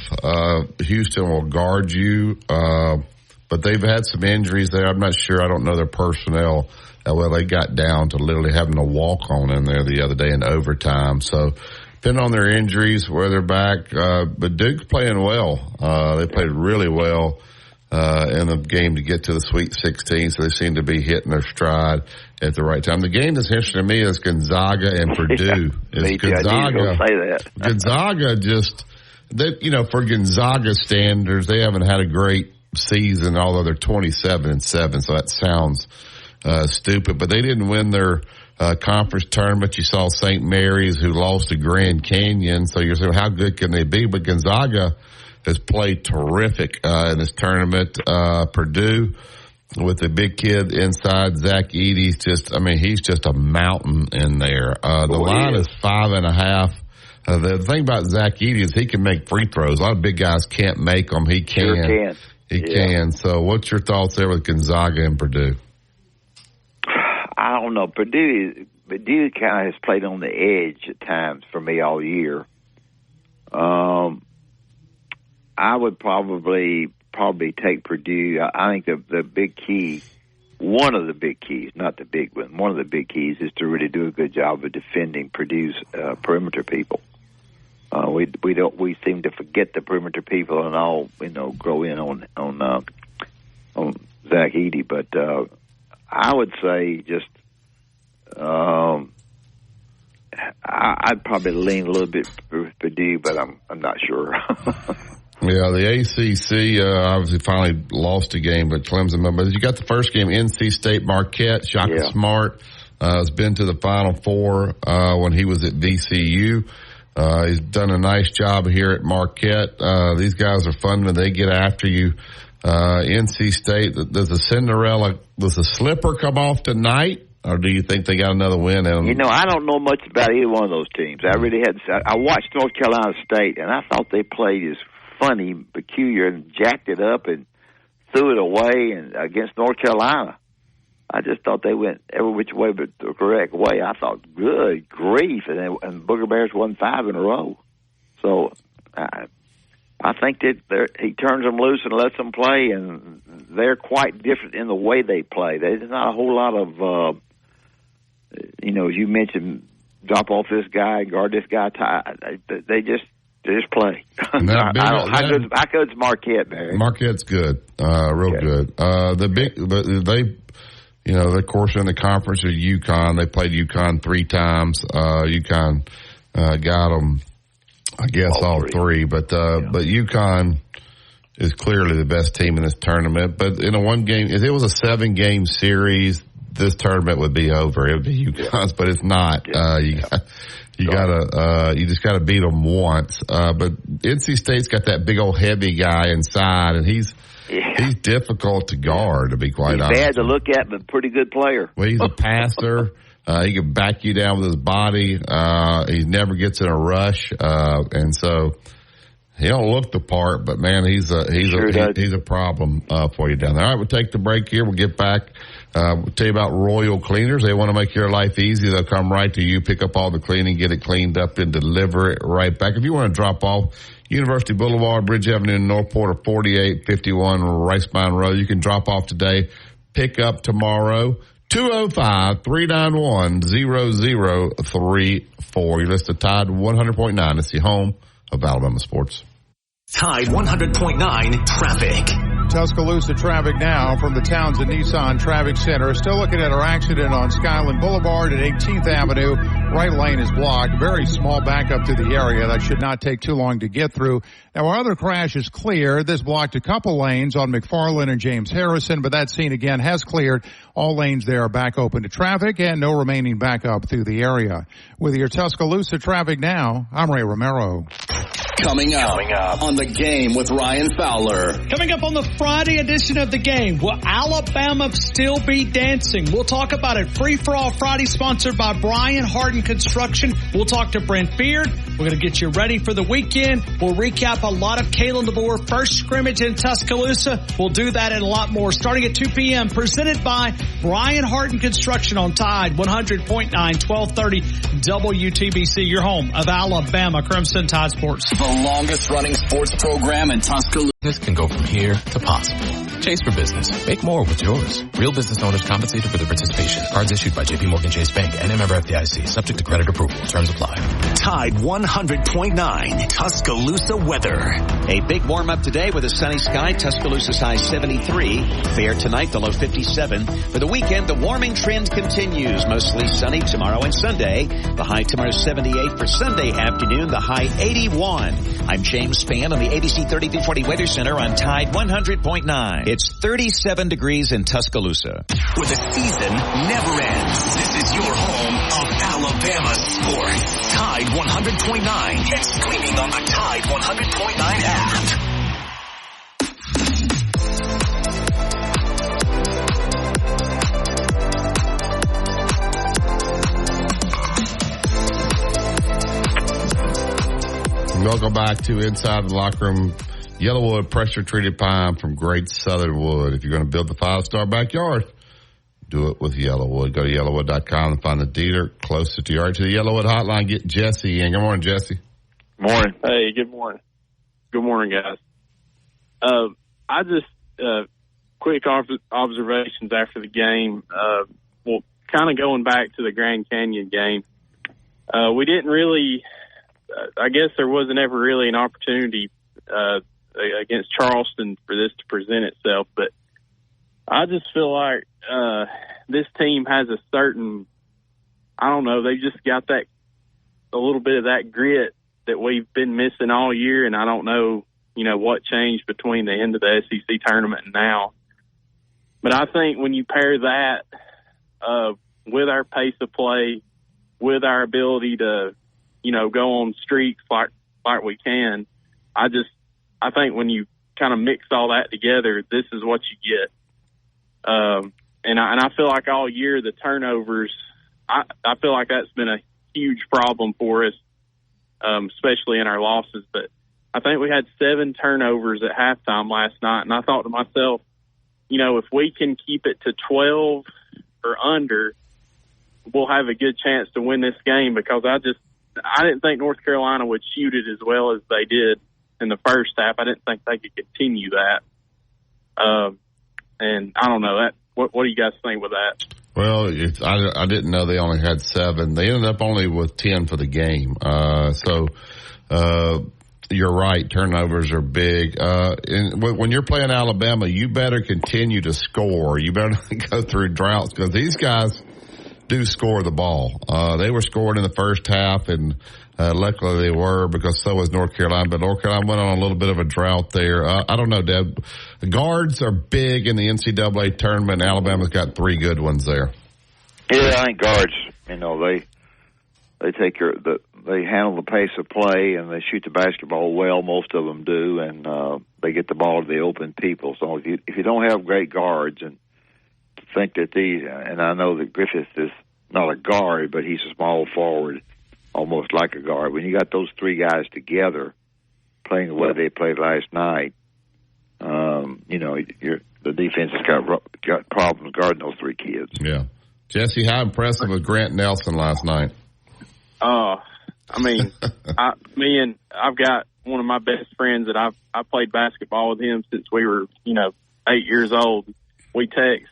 Houston will guard you, but they've had some injuries there. I'm not sure. I don't know their personnel. Well, they got down to literally having a walk-on in there the other day in overtime. So, depending on their injuries, where they're back. But Duke's playing well. They played really well in the game to get to the Sweet 16, so they seem to be hitting their stride at the right time. The game that's interesting to me is Gonzaga and Purdue. Gonzaga just, for Gonzaga standards, they haven't had a great season, although they're 27-7, so that sounds stupid, but they didn't win their conference tournament. You saw St. Mary's, who lost to Grand Canyon, so you're saying, how good can they be? But Gonzaga has played terrific in this tournament. Purdue, with the big kid inside, Zach Edey's he's just a mountain in there. The line is 5.5. The thing about Zach Edey is he can make free throws. A lot of big guys can't make them. He can. Sure can. He can. So what's your thoughts there with Gonzaga and Purdue? I don't know. Purdue kind of has played on the edge at times for me all year. I would probably take Purdue. I think the big key, one of the big keys, not the big one, one of the big keys is to really do a good job of defending Purdue's perimeter people. We seem to forget the perimeter people and all, grow in on Zach Edey, but I would say just I'd probably lean a little bit for Purdue, but I'm not sure. Yeah, the ACC obviously finally lost a game, but Clemson. But you got the first game, NC State Marquette. Shaka Smart has been to the Final Four when he was at VCU. He's done a nice job here at Marquette. These guys are fun when they get after you. NC State, does the slipper come off tonight, or do you think they got another win? I don't know much about either one of those teams. I really hadn't. I watched North Carolina State, and I thought they played as funny, peculiar, and jacked it up and threw it away and against North Carolina. I just thought they went every which way but the correct way. I thought, good grief, and Booger Bears won 5 in a row. So I think that he turns them loose and lets them play, and they're quite different in the way they play. There's not a whole lot of, as you mentioned, drop off this guy, guard this guy. They just play. How good's Marquette, Barry? Marquette's good, good. Of course, in the conference is UConn. They played UConn 3 times. UConn got them, I guess, all three. But UConn is clearly the best team in this tournament. But in a one game, if it was a 7-game series, this tournament would be over. It would be UConn's, but it's not. You just gotta beat them once. But NC State's got that big old heavy guy inside, and he's difficult to guard, to be quite honest. He's bad to look at, but pretty good player. Well, he's a passer. He can back you down with his body. He never gets in a rush, and so he don't look the part. But man, he's a problem for you down there. All right, we'll take the break here. We'll get back. We'll tell you about Royal Cleaners. They want to make your life easy. They'll come right to you, pick up all the cleaning, get it cleaned up, and deliver it right back. If you want to drop off University Boulevard, Bridge Avenue in Northport, or 4851 Ricebind Road, you can drop off today, pick up tomorrow. 205-391-0034. You listen to Tide 100.9. It's the home of Alabama sports. Tide 100.9 traffic. Tuscaloosa traffic now from the Townsend Nissan Traffic Center. Still looking at our accident on Skyland Boulevard at 18th Avenue. Right lane is blocked. Very small backup to the area. That should not take too long to get through. Now, our other crash is clear. This blocked a couple lanes on McFarland and James Harrison, but that scene again has cleared. All lanes there are back open to traffic and no remaining backup through the area. With your Tuscaloosa traffic now, I'm Ray Romero. Coming up on The Game with Ryan Fowler. Coming up on the Friday edition of The Game, will Alabama still be dancing? We'll talk about it. Free for All Friday, sponsored by Brian Harden Construction. We'll talk to Brent Beard. We're going to get you ready for the weekend. We'll recap a lot of Kalen DeBoer first scrimmage in Tuscaloosa. We'll do that and a lot more starting at 2 p.m. Presented by Brian Harden Construction on Tide 100.9, 1230 WTBC, your home of Alabama Crimson Tide Sports. The longest running sports program in Tuscaloosa. Business can go from here to possible. Chase for business. Make more with yours. Real business owners compensated for their participation. Cards issued by JPMorgan Chase Bank and member FDIC. Subject to credit approval. Terms apply. Tide 100.9 Tuscaloosa weather. A big warm up today with a sunny sky. Tuscaloosa's high 73. Fair tonight, the low 57. For the weekend, the warming trend continues. Mostly sunny tomorrow and Sunday. The high tomorrow 78 for Sunday afternoon. The high 81. I'm James Spann on the ABC 3340 Weather Center on Tide 100.9. It's 37 degrees in Tuscaloosa. Where the season never ends. This is your home of Alabama sports. Tide 100.9 and streaming on the Tide 100.9 app. Welcome back to Inside the Locker Room. Yellowwood pressure-treated pine from Great Southern Wood. If you're going to build the 5-star backyard, do it with Yellowwood. Go to yellowwood.com and find the dealer closest to you. All right, to the Yellowwood hotline, get Jesse in. Good morning, Jesse. Morning. Hey, good morning. Good morning, guys. I just, quick observations after the game. Well, kind of going back to the Grand Canyon game, we didn't really, I guess there wasn't ever really an opportunity against Charleston for this to present itself, but I just feel like this team has a certain, I don't know, they just got that, a little bit of that grit that we've been missing all year, and I don't know, what changed between the end of the SEC tournament and now. But I think when you pair that with our pace of play, with our ability to, go on streaks like we can, I think when you kind of mix all that together, this is what you get. And I feel like all year the turnovers, I feel like that's been a huge problem for us, especially in our losses. But I think we had 7 turnovers at halftime last night, and I thought to myself, if we can keep it to 12 or under, we'll have a good chance to win this game, because I didn't think North Carolina would shoot it as well as they did in the first half. I didn't think they could continue that. And I don't know that. What do you guys think with that? Well, I didn't know they only had 7. They ended up only with 10 for the game. You're right. Turnovers are big. And when you're playing Alabama, you better continue to score. You better go through droughts, because these guys do score the ball. They were scoring in the first half, and luckily they were, because so was North Carolina. But North Carolina went on a little bit of a drought there. I don't know, Deb. Guards are big in the NCAA tournament. Alabama's got 3 good ones there. Yeah, I think guards, they take they handle the pace of play, and they shoot the basketball well. Most of them do, and they get the ball to the open people. So if you don't have great guards, and to think that and I know that Griffith is not a guard, but he's a small forward, almost like a guard. When you got those 3 guys together playing the way they played last night, the defense has got problems guarding those 3 kids. Yeah. Jesse, how impressive was Grant Nelson last night? I've got one of my best friends that I played basketball with him since we were, 8 years old. We text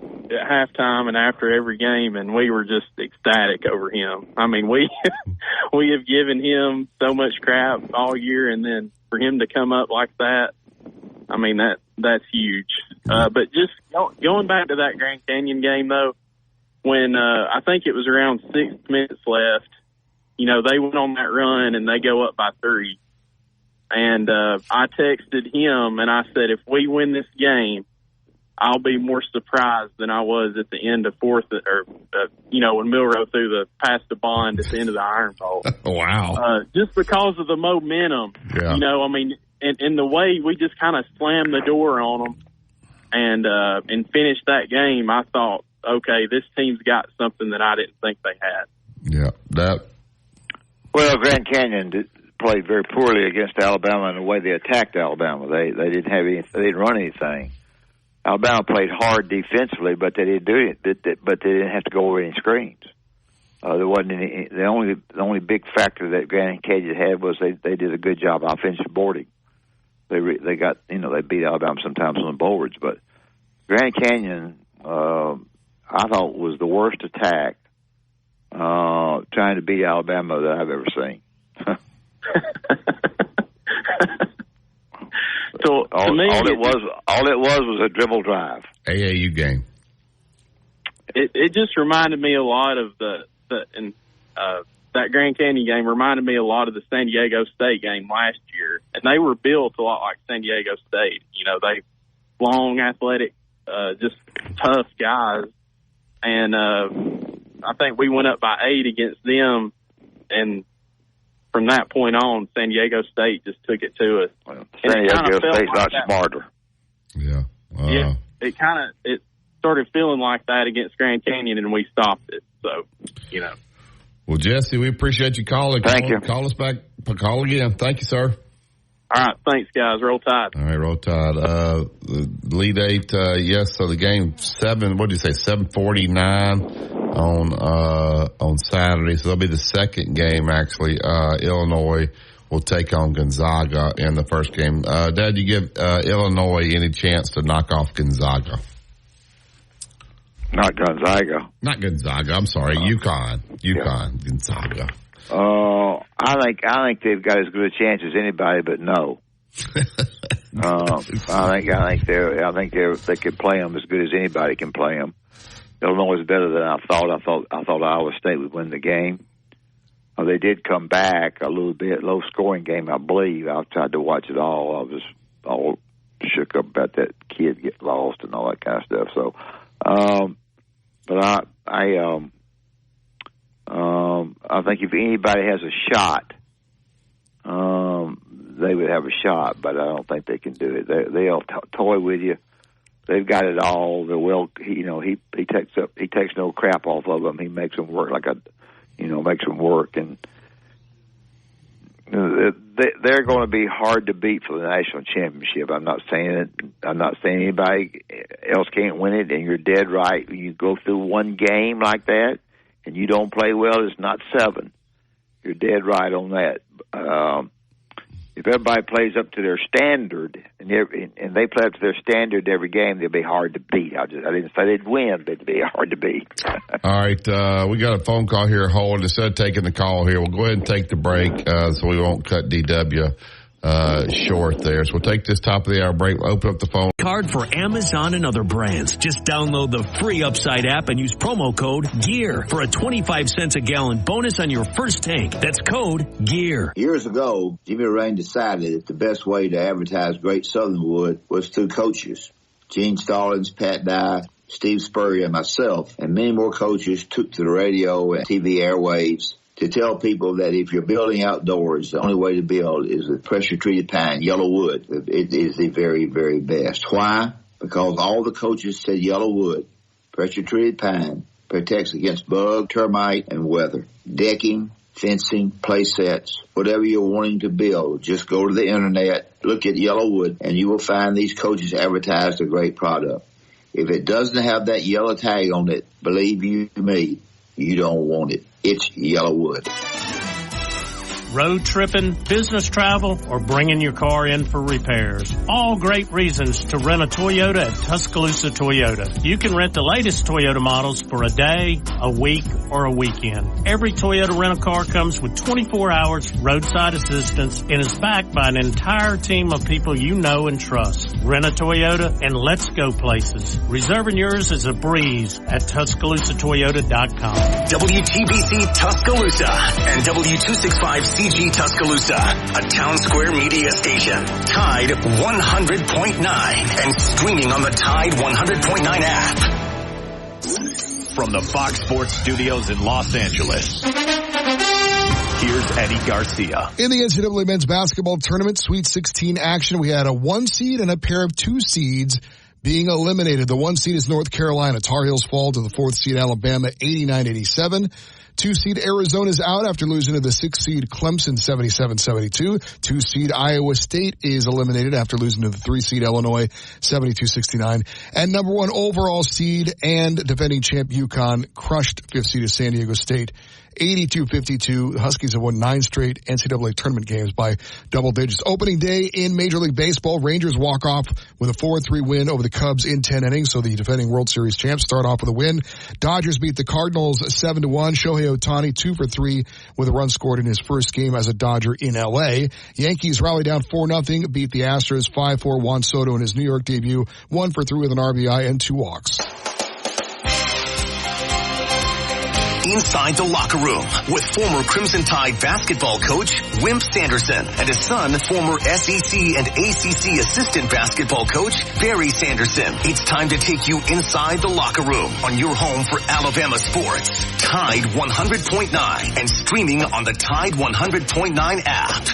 at halftime and after every game, and we were just ecstatic over him. We have given him so much crap all year, and then for him to come up like that, that's huge. But just going back to that Grand Canyon game, though, when I think it was around 6 minutes left, they went on that run and they go up by 3. And I texted him and I said, if we win this game, I'll be more surprised than I was at the end of fourth, or when Milroe threw the pass to Bond at the end of the Iron Bowl. Wow! Just because of the momentum, and the way we just kind of slammed the door on them and finished that game. I thought, okay, this team's got something that I didn't think they had. Yeah, Well, Grand Canyon played very poorly against Alabama in the way they attacked Alabama. They didn't have any, they didn't run anything. Alabama played hard defensively, but they didn't do it. But they didn't have to go over any screens. There wasn't any. The only big factor that Grand Canyon had was they did a good job offensive boarding. They got they beat Alabama sometimes on the boards, but Grand Canyon I thought was the worst attack trying to beat Alabama that I've ever seen. So all it was a dribble drive. AAU game. It just reminded me a lot of that Grand Canyon game reminded me a lot of the San Diego State game last year, and they were built a lot like San Diego State. They long, athletic, just tough guys, and I think we went up by 8 against them, and from that point on, San Diego State just took it to us. Well, San Diego State's not smarter. Yeah. Yeah. It started feeling like that against Grand Canyon, and we stopped it. So, Well, Jesse, we appreciate you calling. Thank you. Call us back. Call again. Thank you, sir. All right. Thanks, guys. Roll Tide. All right, Roll Tide. Elite Eight, yes. So the game 7:49 on Saturday. So that'll be the second game, actually. Illinois will take on Gonzaga in the first game. Dad, you give Illinois any chance to knock off Gonzaga? Not Gonzaga. Not Gonzaga. I'm sorry, UConn. Gonzaga. I think they've got as good a chance as anybody, but no. I think they can play them as good as anybody can play them. Illinois is better than I thought. I thought Iowa State would win the game. They did come back a little bit, low scoring game, I believe. I tried to watch it all. I was all shook up about that kid getting lost and all that kind of stuff. So, but I think if anybody has a shot, they would have a shot, but I don't think they can do it. They'll toy with you. They've got it all. He takes no crap off of them. He makes them work makes them work, and they're going to be hard to beat for the national championship. I'm not saying it. I'm not saying anybody else can't win it, and you're dead right. You go through one game like that, and you don't play well, it's not 7. You're dead right on that. If everybody plays up to their standard, and they play up to their standard every game, they'll be hard to beat. I didn't say they'd win, but they'd be hard to beat. All right, we got a phone call here, Hold. Instead of taking the call here, we'll go ahead and take the break so we won't cut DW short there. So we'll take this top of the hour break. We'll open up the phone. Card for Amazon and other brands. Just download the free Upside app and use promo code GEAR for a 25 cents a gallon bonus on your first tank. That's code GEAR. Years ago, Jimmy Rain decided that the best way to advertise Great Southern Wood was through coaches. Gene Stallings, Pat Dye, Steve Spurrier, and myself, and many more coaches took to the radio and TV airwaves to tell people that if you're building outdoors, the only way to build is with pressure-treated pine, yellow wood. It is the very, very best. Why? Because all the coaches said yellow wood, pressure-treated pine, protects against bug, termite, and weather. Decking, fencing, play sets, whatever you're wanting to build, just go to the internet, look at yellow wood, and you will find these coaches advertised a great product. If it doesn't have that yellow tag on it, believe you me, you don't want it. It's yellow wood. road tripping, business travel, or bringing your car in for repairs. All great reasons to rent a Toyota at Tuscaloosa Toyota. You can rent the latest Toyota models for a day, a week, or a weekend. Every Toyota rental car comes with 24 hours roadside assistance and is backed by an entire team of people you know and trust. Rent a Toyota and let's go places. Reserving yours is a breeze at TuscaloosaToyota.com. WTBC Tuscaloosa and W265CG Tuscaloosa, a Town Square media station. Tide 100.9 and streaming on the Tide 100.9 app. From the Fox Sports Studios in Los Angeles, here's Eddie Garcia. In the NCAA men's basketball tournament Sweet 16 action, we had a 1 seed and a pair of 2 seeds being eliminated. The 1 seed is North Carolina. Tar Heels fall to the 4th seed Alabama 89-87. 2 seed Arizona is out after losing to the 6 seed Clemson 77-72. 2 seed Iowa State is eliminated after losing to the 3 seed Illinois 72-69. And number 1 overall seed and defending champ UConn crushed 5th seed of San Diego State 82-52. The Huskies have won 9 straight NCAA tournament games by double digits. Opening day in Major League Baseball, Rangers walk off with a 4-3 win over the Cubs in 10 innings. So the defending World Series champs start off with a win. Dodgers beat the Cardinals 7-1. Shohei Ohtani 2 for 3 with a run scored in his first game as a Dodger in LA. Yankees rally down 4-0, beat the Astros 5-4. Juan Soto in his New York debut 1 for 3 with an RBI and 2 walks. Inside the Locker Room with former Crimson Tide basketball coach Wimp Sanderson and his son, former SEC and ACC assistant basketball coach Barry Sanderson. It's time to take you inside the locker room on your home for Alabama sports. Tide 100.9 and streaming on the Tide 100.9 app.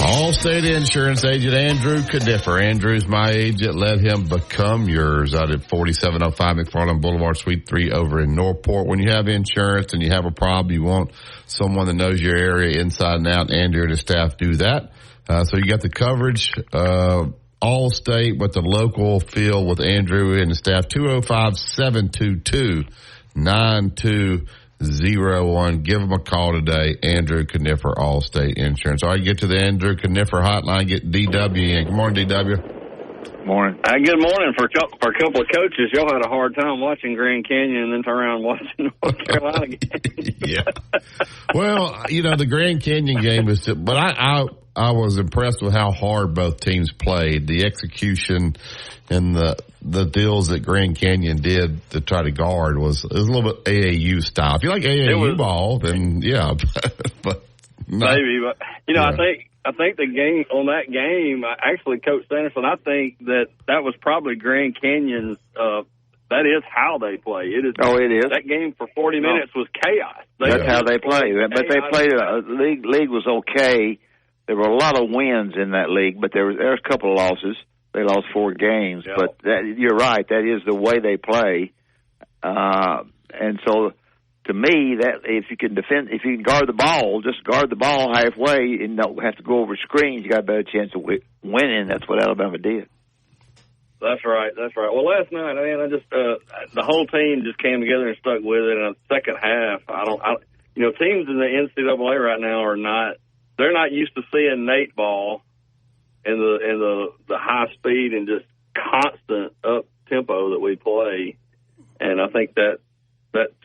Allstate Insurance agent Andrew Kadiffer. Andrew's my agent. Let him become yours out at 4705 McFarland Boulevard, Suite 3 over in Northport. When you have insurance and you have a problem, you want someone that knows your area inside and out. Andrew and his staff do that. So you got the coverage, Allstate, but the local feel with Andrew and the staff. 205-722-9201. Give them a call today. Andrew Kniffer, Allstate Insurance. All right, get to the Andrew Kniffer hotline. Get DW in. Good morning, DW. Morning. Good morning. For a couple of coaches, y'all had a hard time watching Grand Canyon and then turn around and watching North Carolina game. Yeah. Well, the Grand Canyon game was, but I was impressed with how hard both teams played. The execution and the deals that Grand Canyon did to try to guard was a little bit AAU style. If you like AAU ball, then yeah, but maybe. But yeah. I think the game on that game, actually, Coach Sanderson, I think that was probably Grand Canyon's. That is how they play. It is. Oh, it is. That game for 40 minutes was chaos. That's how they play. But they played. League was okay. There were a lot of wins in that league, but there was a couple of losses. They lost 4 games, but you're right. That is the way they play. And so, to me, that if you can guard the ball, just guard the ball halfway and don't have to go over screens, you got a better chance of winning. That's what Alabama did. That's right. Well, last night, the whole team just came together and stuck with it. In the second half, teams in the NCAA right now they're not used to seeing Nate ball and the high speed and just constant up tempo that we play. And I think that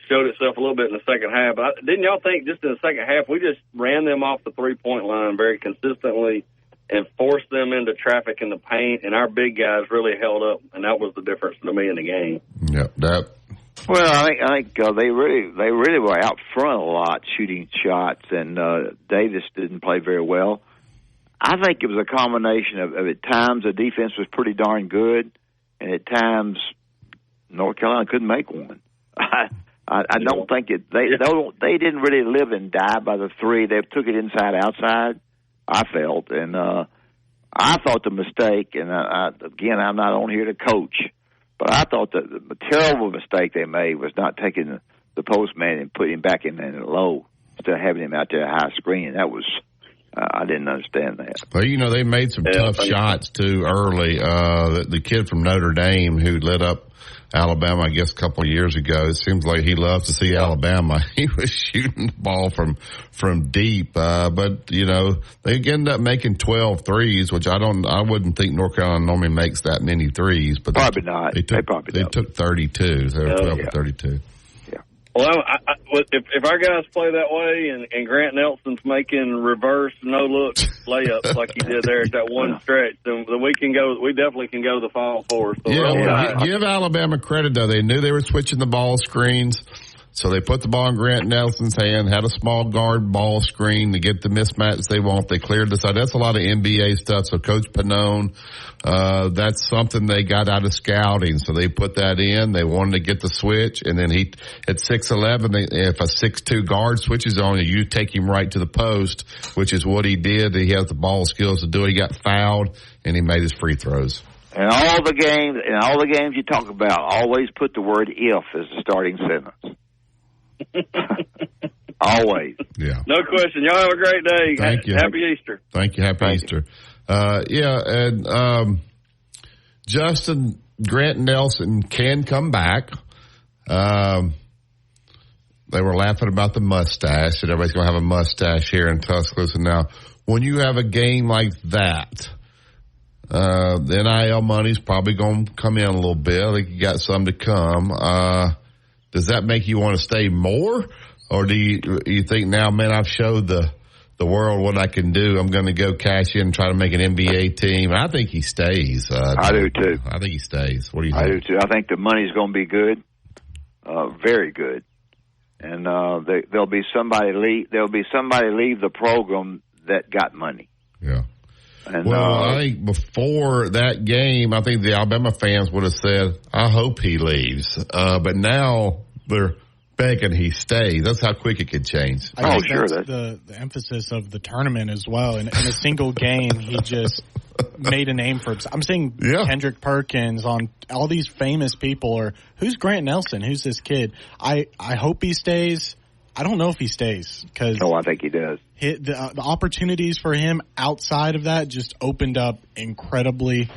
showed itself a little bit in the second half. But didn't y'all think just in the second half we just ran them off the 3-point line very consistently and forced them into traffic in the paint, and our big guys really held up, and that was the difference to me in the game. Yep, Well, I think they really were out front a lot shooting shots, and Davis didn't play very well. I think it was a combination of at times the defense was pretty darn good, and at times North Carolina couldn't make one. I don't think they didn't really live and die by the 3. They took it inside outside, I felt, and I thought the mistake, and again, I'm not on here to coach, but I thought that the terrible mistake they made was not taking the postman and putting him back in there low instead of having him out there high screen. That was I didn't understand that. Well, they made some tough shots too early. The kid from Notre Dame who lit up Alabama, I guess, a couple of years ago. It seems like he loves to see Alabama. He was shooting the ball from deep. But, you know, they ended up making 12 threes, which I wouldn't think North Carolina normally makes that many threes. But probably not. They took 32. So they were 12 for 32. Well, if our guys play that way and Grant Nelson's making reverse no-look layups like he did there at that one stretch, then we definitely can go to the Final Four. So give Alabama credit, though. They knew they were switching the ball screens. So they put the ball in Grant Nelson's hand, had a small guard ball screen to get the mismatch they want. They cleared the side. That's a lot of NBA stuff. So Coach Pannone, that's something they got out of scouting. So they put that in. They wanted to get the switch. And then at 6'11", if a 6'2" guard switches on you, take him right to the post, which is what he did. He has the ball skills to do it. He got fouled, and he made his free throws. And all the games you talk about, always put the word "if" as the starting sentence. Always. Yeah. No question. Y'all have a great day. Thank you. Happy Easter. Thank you. Happy Easter. And Justin, Grant Nelson can come back. They were laughing about the mustache, and everybody's going to have a mustache here in Tuscaloosa. Now, when you have a game like that, the NIL money's probably going to come in a little bit. I think you got some to come. Does that make you want to stay more? Or do you think now, man, I've showed the world what I can do. I'm going to go cash in and try to make an NBA team. I think he stays. I do too. I think he stays. What do you think? I do too. I think the money's going to be good, very good, and there'll be somebody leave the program that got money. Yeah. And, I think before that game, I think the Alabama fans would have said, "I hope he leaves," but now they're begging he stays. That's how quick it could change. I think that's the emphasis of the tournament as well. In a single game, he just made a name for himself. I'm seeing Kendrick Perkins on all these famous people. Or who's Grant Nelson? Who's this kid? I hope he stays. I don't know if he stays because I think he does. The opportunities for him outside of that just opened up incredibly.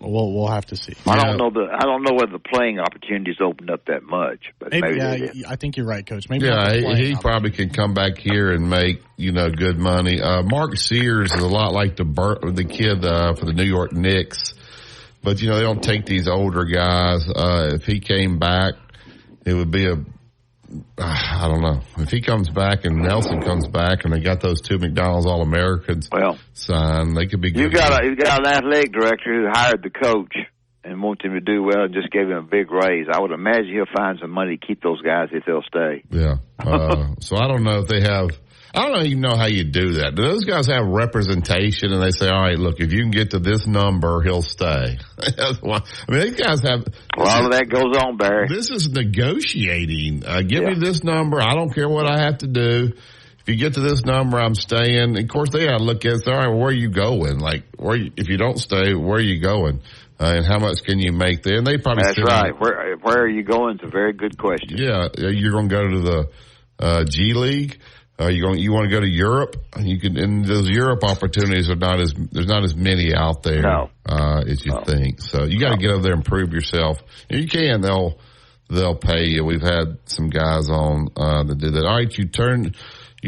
We'll have to see. I don't know whether the playing opportunities opened up that much, but maybe I think you're right, Coach. Maybe he probably could come back here and make good money. Mark Sears is a lot like the kid for the New York Knicks, but they don't take these older guys. If he came back, it would be I don't know. If he comes back and Nelson comes back and they got those two McDonald's All-Americans signed, they could be good. You got an athletic director who hired the coach and wants him to do well and just gave him a big raise. I would imagine he'll find some money to keep those guys if they'll stay. Yeah. So I don't know if they have – I don't even know how you do that. Do those guys have representation and they say, all right, look, if you can get to this number, he'll stay? These guys have – a lot of that goes on, Barry. This is negotiating. Give me this number. I don't care what I have to do. If you get to this number, I'm staying. Of course, they got to look at it. All right, where are you going? Like, if you don't stay, where are you going? And how much can you make there? And they probably That's right. Where are you going? It's a very good question. Yeah, you're going to go to the G League. You want to go to Europe? And those Europe opportunities there's not as many out there as you think. So you got to get over there and prove yourself. If you can, they'll pay you. We've had some guys on that did that. All right, you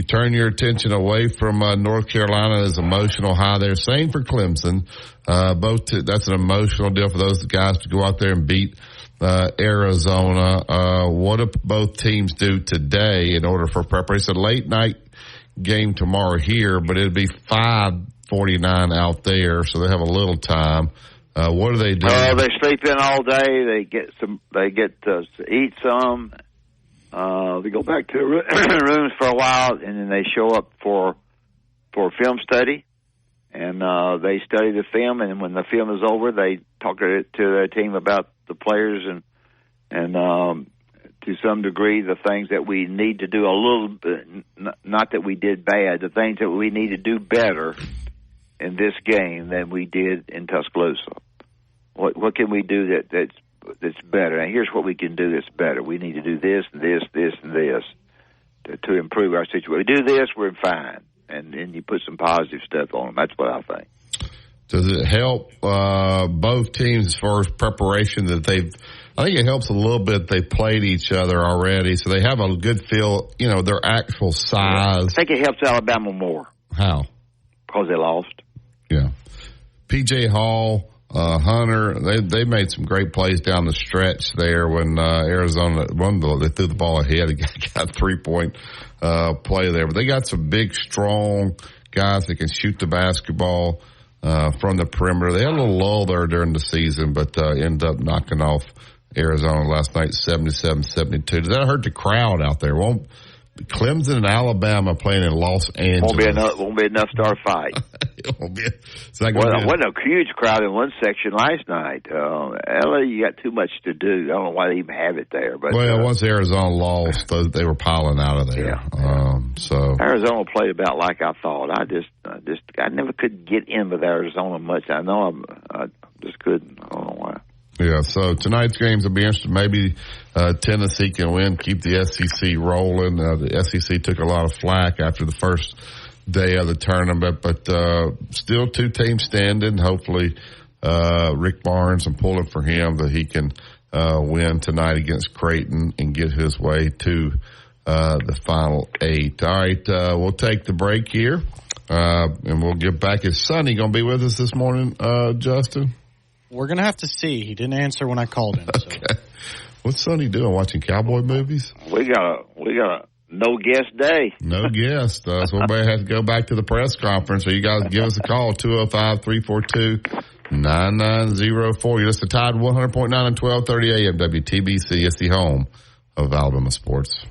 turn your attention away from North Carolina. There's emotional high there. Same for Clemson. That's an emotional deal for those guys to go out there and beat Arizona. What do both teams do today in order for preparation? It's a late night game tomorrow here, but it'll be 5:49 out there, so they have a little time. What do they do? They sleep in all day. They get to eat some. They go back to rooms for a while, and then they show up for film study. And they study the film, and when the film is over, they talk to their team about the players and to some degree the things that we need to do a little bit, not that we did bad, the things that we need to do better in this game than we did in Tuscaloosa. What can we do that's better? And here's what we can do that's better. We need to do this, this, and this to improve our situation. We do this, we're fine. And then you put some positive stuff on them. That's what I think. Does it help both teams as far as preparation that they've I think it helps a little bit they played each other already, so they have a good feel, their actual size. I think it helps Alabama more. How? Because they lost. Yeah. P.J. Hall, Hunter, they made some great plays down the stretch there when Arizona they threw the ball ahead and got a 3-point play there. But they got some big, strong guys that can shoot the basketball from the perimeter. They had a little lull there during the season, but ended up knocking off Arizona last night 77-72. Does that hurt the crowd out there? Clemson and Alabama playing in Los Angeles. Won't be enough to start a fight. It won't be. Wasn't a huge crowd in one section last night. LA, you got too much to do. I don't know why they even have it there. But once Arizona lost, they were piling out of there. Yeah. So Arizona played about like I thought. I never could get in with Arizona much. I know I just couldn't. I don't know why. Yeah, so tonight's games will be interesting. Maybe Tennessee can win, keep the SEC rolling. The SEC took a lot of flack after the first day of the tournament, but still 2 teams standing. Hopefully Rick Barnes, I'm pulling for him that he can win tonight against Creighton and get his way to the Final 8. All right, we'll take the break here, and we'll get back. Is Sonny going to be with us this morning, Justin? We're going to have to see. He didn't answer when I called him. So. Okay. What's Sonny doing? Watching cowboy movies? We got a no guest day. No guest. So we may have to go back to the press conference. So you guys give us a call, 205-342-9904. You're listening to Tide 100.9 and 1230 AM WTBC. It's the home of Alabama sports.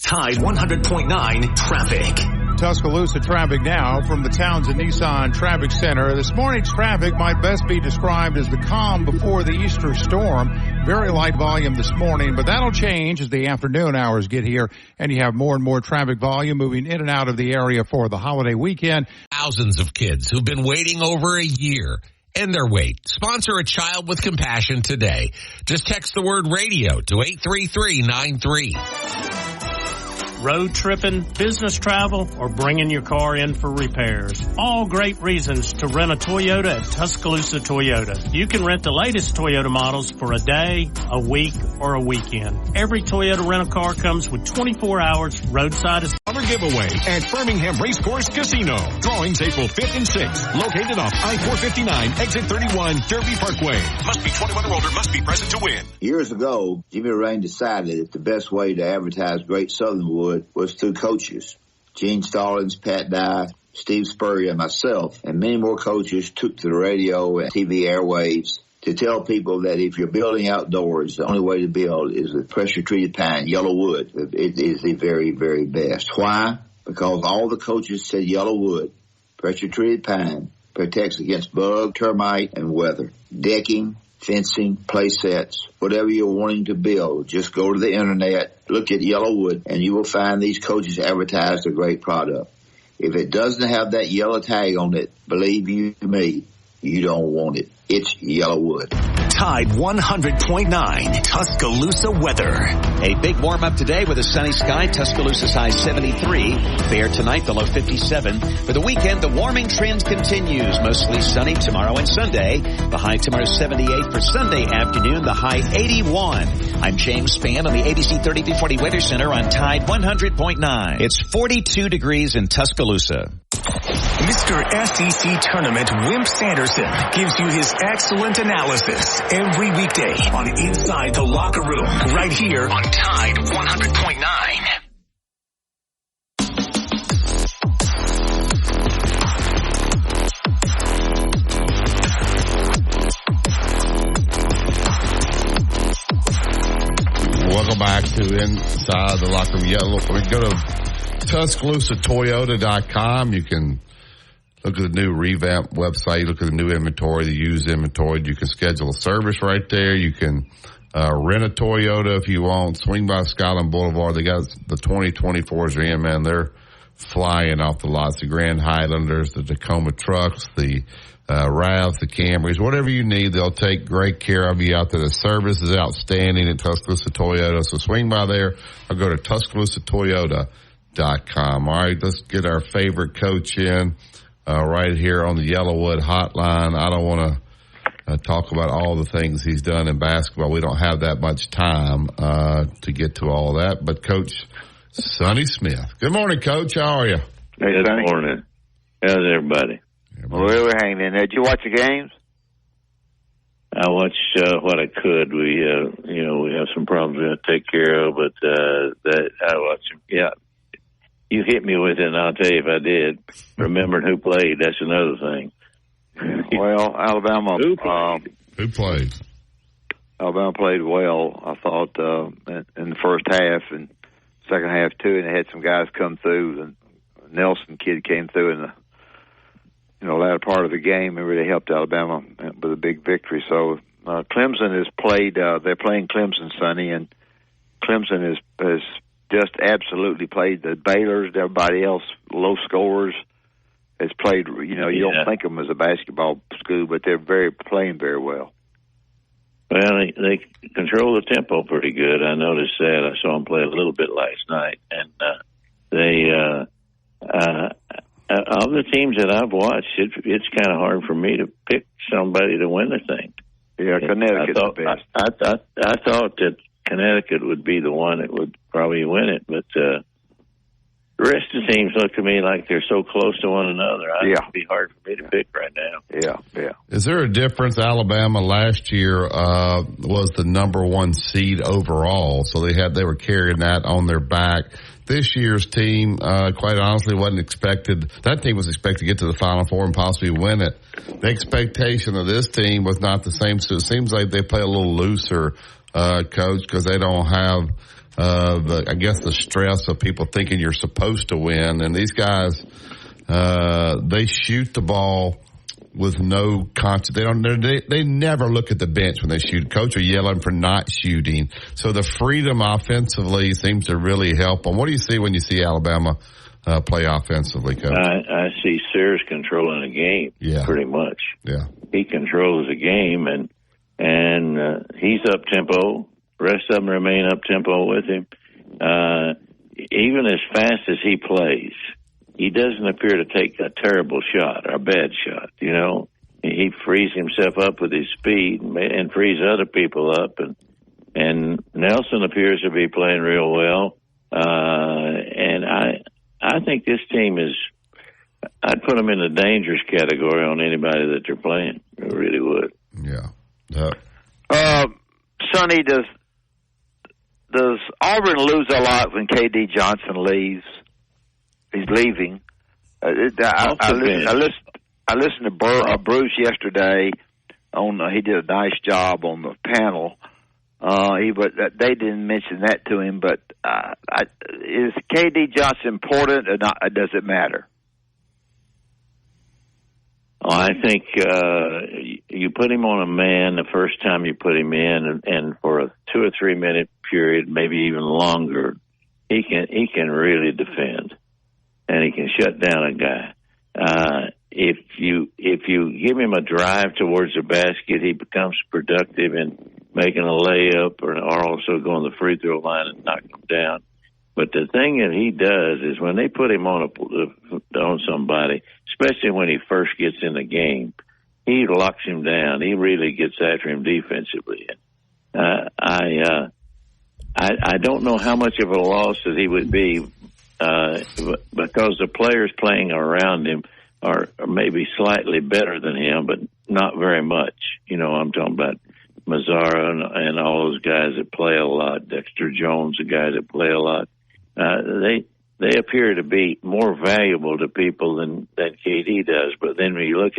Tide 100.9 traffic. Tuscaloosa traffic now from the Townsend Nissan Traffic Center. This morning's traffic might best be described as the calm before the Easter storm. Very light volume this morning, but that'll change as the afternoon hours get here and you have more and more traffic volume moving in and out of the area for the holiday weekend. Thousands of kids who've been waiting over a year. End their wait. Sponsor a child with compassion today. Just text the word radio to 83393. Road tripping, business travel, or bringing your car in for repairs. All great reasons to rent a Toyota at Tuscaloosa Toyota. You can rent the latest Toyota models for a day, a week, or a weekend. Every Toyota rental car comes with 24 hours roadside assistance. Summer giveaway at Birmingham Racecourse Casino. Drawings April 5th and 6th. Located off I-459, exit 31, Derby Parkway. Must be 21 or older, must be present to win. Years ago, Jimmy Rain decided that the best way to advertise Great Southernwood was through coaches. Gene Stallings, Pat Dye, Steve Spurrier, and myself, and many more coaches took to the radio and TV airwaves to tell people that if you're building outdoors, the only way to build is with pressure-treated pine, yellow wood. It is the very, very best. Why? Because all the coaches said yellow wood, pressure-treated pine, protects against bug, termite, and weather. Decking, fencing, play sets, whatever you're wanting to build, just go to the internet, look at Yellowwood, and you will find these coaches advertise a great product. If it doesn't have that yellow tag on it, believe you me, you don't want it. It's Yellowwood. Tide 100.9 Tuscaloosa weather. A big warm up today with a sunny sky. Tuscaloosa's high 73. Fair tonight, the low 57. For the weekend, the warming trend continues. Mostly sunny tomorrow and Sunday. The high tomorrow 78. For Sunday afternoon, the high 81. I'm James Spann on the ABC 3340 Weather Center on Tide 100.9. It's 42 degrees in Tuscaloosa. Mr. SEC Tournament Wimp Sanderson gives you his excellent analysis every weekday on Inside the Locker Room, right here on Tide 100.9. Welcome back to Inside the Locker Room. Yeah, look, we go to TuscaloosaToyota.com. You can look at the new revamped website, look at the new inventory, the used inventory. You can schedule a service right there. You can rent a Toyota if you want. Swing by Skyland Boulevard. They got the 2024s are in, man. They're flying off the lots. The Grand Highlanders, the Tacoma trucks, the RAVs, the Camrys, whatever you need, they'll take great care of you out there. The service is outstanding at Tuscaloosa Toyota. So swing by there or go to TuscaloosaToyota.com. All right, let's get our favorite coach in right here on the Yellowwood hotline. I don't want talk about all the things he's done in basketball. We don't have that much time to get to all that. But Coach Sonny Smith. Good morning, Coach. How are you? Hey, good morning. How's everybody? Well, we were hanging in there. Did you watch the games? I watched what I could. We have some problems we have to take care of, but that I watched them. Yeah, you hit me with it, and I'll tell you if I did. Remembering who played, that's another thing. Well, Alabama. Who played? Alabama played well, I thought, in the first half, and second half too. And they had some guys come through. The Nelson kid came through in the latter part of the game and really helped Alabama with a big victory. So Clemson has played. They're playing Clemson, Sonny, and Clemson has just absolutely played the Baylors. Everybody else, low scorers, has played. You don't think of them as a basketball school, but they're playing very well. Well, they control the tempo pretty good. I noticed that. I saw them play a little bit last night, and of the teams that I've watched, it's kind of hard for me to pick somebody to win the thing. Yeah, Connecticut's the best. I thought that Connecticut would be the one that would probably win it, but the rest of the teams look to me like they're so close to one another. It'd be hard for me to pick right now. Yeah. Is there a difference? Alabama last year was the number 1 seed overall, so they were carrying that on their back. This year's team, quite honestly, wasn't expected. That team was expected to get to the Final Four and possibly win it. The expectation of this team was not the same, so it seems like they play a little looser, Coach, because they don't have the stress of people thinking you're supposed to win. And these guys, they shoot the ball with no conscience. They never look at the bench when they shoot. Coach are yelling for not shooting. So the freedom offensively seems to really help them. What do you see when you see Alabama play offensively, Coach? I see Sears controlling the game, pretty much. Yeah, he controls the game, and he's up tempo. The rest of them remain up tempo with him. Even as fast as he plays, he doesn't appear to take a terrible shot or a bad shot. He frees himself up with his speed and frees other people up. And Nelson appears to be playing real well. And I think this team I'd put them in the dangerous category on anybody that they're playing. I really would. Yeah. Sonny, does Auburn lose a lot when KD Johnson leaves? He's leaving. I listened to Bruce yesterday. He did a nice job on the panel. But they didn't mention that to him. But is KD Johnson important or not? Does it matter? Oh, I think you put him on a man the first time you put him in, and for a 2 or 3 minute period, maybe even longer, he can really defend. And he can shut down a guy. If you give him a drive towards the basket, he becomes productive in making a layup or also going to the free throw line and knocking him down. But the thing that he does is when they put him on somebody, especially when he first gets in the game, he locks him down. He really gets after him defensively. I don't know how much of a loss that he would be. Because the players playing around him are maybe slightly better than him, but not very much. I'm talking about Mazzara and all those guys that play a lot. Dexter Jones, the guys that play a lot. They appear to be more valuable to people than KD does. But then when you look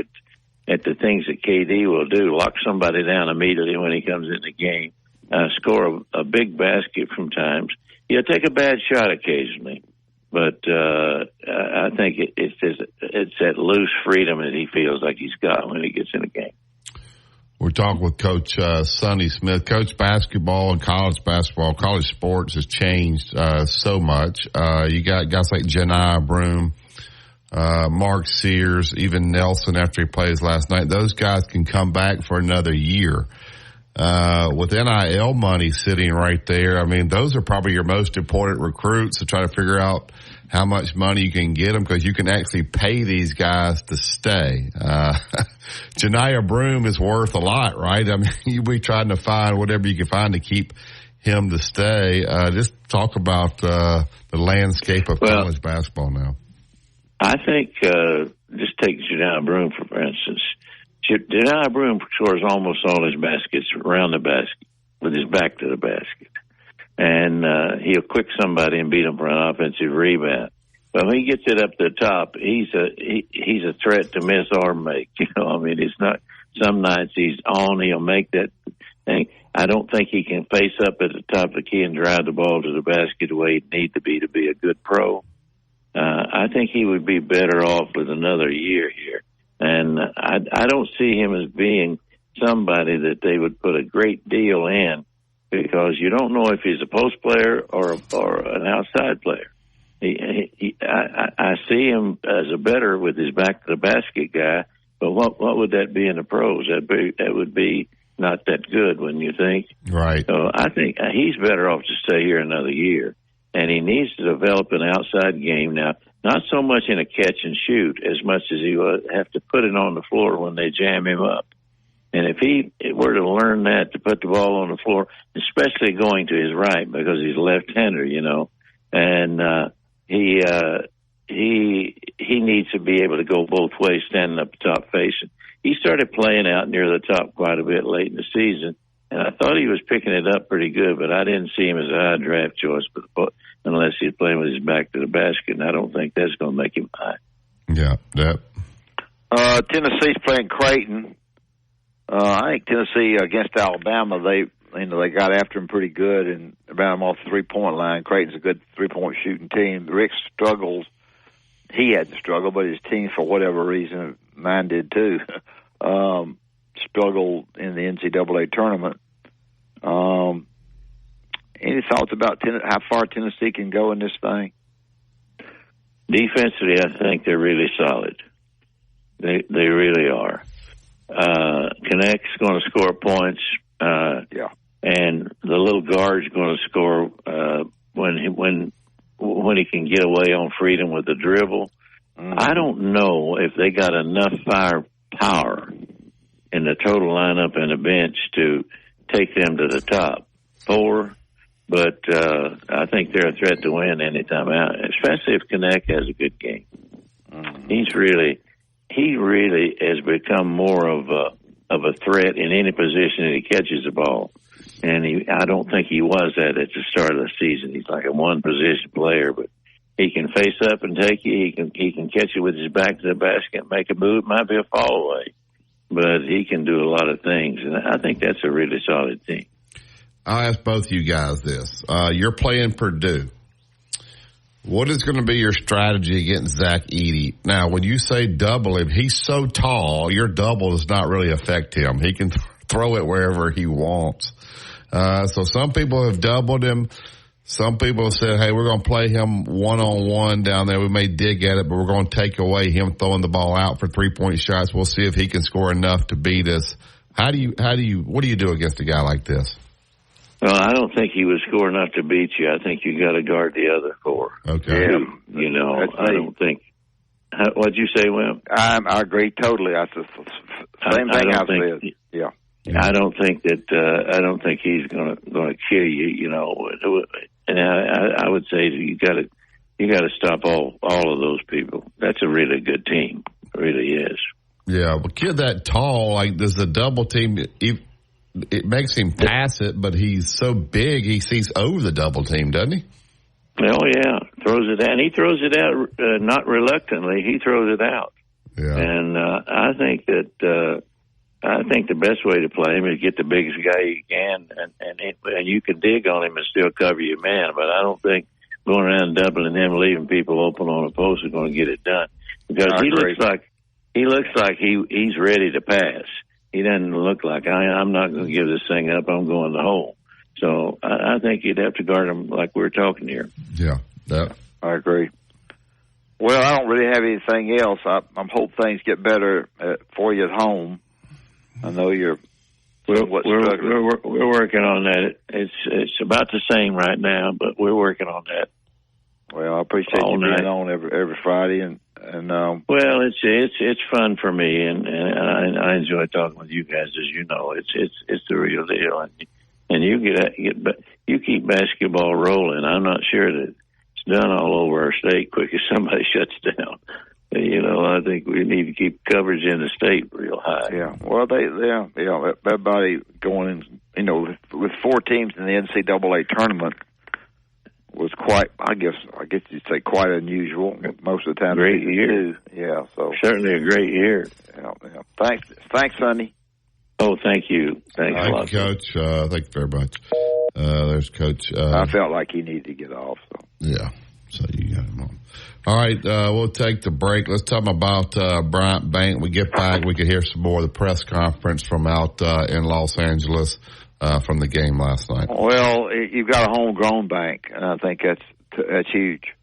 at the things that KD will do, lock somebody down immediately when he comes in the game, score a big basket from times. He'll take a bad shot occasionally. But I think it's that loose freedom that he feels like he's got when he gets in a game. We're talking with Coach Sonny Smith. Coach, basketball and college sports has changed so much. You got guys like Janai Broome, Mark Sears, even Nelson after he plays last night. Those guys can come back for another year. with NIL money sitting right there, I mean, those are probably your most important recruits to try to figure out how much money you can get them, because you can actually pay these guys to stay. Janiah Broome is worth a lot, right? I mean, you'll be trying to find whatever you can find to keep him to stay. Just talk about the landscape of college basketball now. I think just take Janiah Broome for instance. Janiah Broome scores almost all his baskets around the basket with his back to the basket. And he'll quick somebody and beat them for an offensive rebound. But when he gets it up to the top, he's a threat to miss or make. You know, I mean, it's not. Some nights he's on, he'll make that thing. I don't think he can face up at the top of the key and drive the ball to the basket the way he'd need to be a good pro. I think he would be better off with another year here. And I don't see him as being somebody that they would put a great deal in, because you don't know if he's a post player or an outside player. I see him as a better with his back to the basket guy, but what would that be in the pros? That would be not that good, wouldn't you think? Right. So I think he's better off to stay here another year, and he needs to develop an outside game now. Not so much in a catch and shoot as much as he would have to put it on the floor when they jam him up. And if he were to learn that, to put the ball on the floor, especially going to his right, because he's a left-hander, you know, and he needs to be able to go both ways, standing up the top facing. He started playing out near the top quite a bit late in the season, and I thought he was picking it up pretty good, but I didn't see him as a high draft choice unless he's playing with his back to the basket, and I don't think that's going to make him high. Yeah, that. Tennessee's playing Creighton. I think Tennessee against Alabama, they got after him pretty good and about him off the 3-point line. Creighton's a good 3-point shooting team. Rick struggles. He had to struggle, but his team, for whatever reason, mine did too, struggled in the NCAA tournament. Any thoughts about how far Tennessee can go in this thing? Defensively, I think they're really solid. They really are. Connect's going to score points. And the little guard's going to score when he can get away on freedom with the dribble. I don't know if they got enough firepower in the total lineup and the bench to take them to the top 4. But I think they're a threat to win anytime out, especially if Connect has a good game. He really has become more of a threat in any position that he catches the ball. And I don't think he was that at the start of the season. He's like a one-position player, but he can face up and take you. He can catch you with his back to the basket and make a move. It might be a fall away, but he can do a lot of things. And I think that's a really solid team. I'll ask both you guys this. You're playing Purdue. What is going to be your strategy against Zach Edey? Now, when you say double him, he's so tall, your double does not really affect him. He can throw it wherever he wants. So some people have doubled him. Some people have said, hey, we're going to play him one-on-one down there. We may dig at it, but we're going to take away him throwing the ball out for 3-point shots. We'll see if he can score enough to beat us. What do you do against a guy like this? Well, I don't think he would score enough to beat you. I think you got to guard the other 4. Okay. Yeah, you know, I don't think. What'd you say, Wim? I agree totally. That's the same thing I said. Yeah. I don't think he's going to kill you. You know, and I would say you got to stop all of those people. That's a really good team. It really is. Yeah, but kid that tall, like, does the double team? It makes him pass it, but he's so big, he sees over the double team, doesn't he? Oh, yeah. Throws it out. And he throws it out not reluctantly. He throws it out. Yeah. And I think the best way to play him is get the biggest guy you can, and you can dig on him and still cover your man. But I don't think going around and doubling him, leaving people open on the post is going to get it done. Because he looks like he's ready to pass. He doesn't look like, I'm not going to give this thing up. I'm going the hole. So I think you'd have to guard him like we're talking here. Yeah, I agree. Well, I don't really have anything else. I hope things get better for you at home. I know you're We're working on that. It's about the same right now, but we're working on that. Well, I appreciate you being on every Friday, and well, it's fun for me, and I enjoy talking with you guys. As you know, it's the real deal, and you keep basketball rolling. I'm not sure that it's done all over our state quick as somebody shuts down. I think we need to keep coverage in the state real high. Yeah. Well, everybody going in, with 4 teams in the NCAA tournament was quite, I guess you'd say quite unusual. Most of the time. Great year. Yeah. So certainly a great year. Yeah. Thanks, Sonny. Oh, thank you. Thanks a lot, Coach. Thank you very much. There's Coach. I felt like he needed to get off. So. Yeah. So you got him on. All right, we'll take the break. Let's talk about Bryant Bank. When we get back, we can hear some more of the press conference from out in Los Angeles from the game last night. Well, you've got a homegrown bank, and I think that's huge.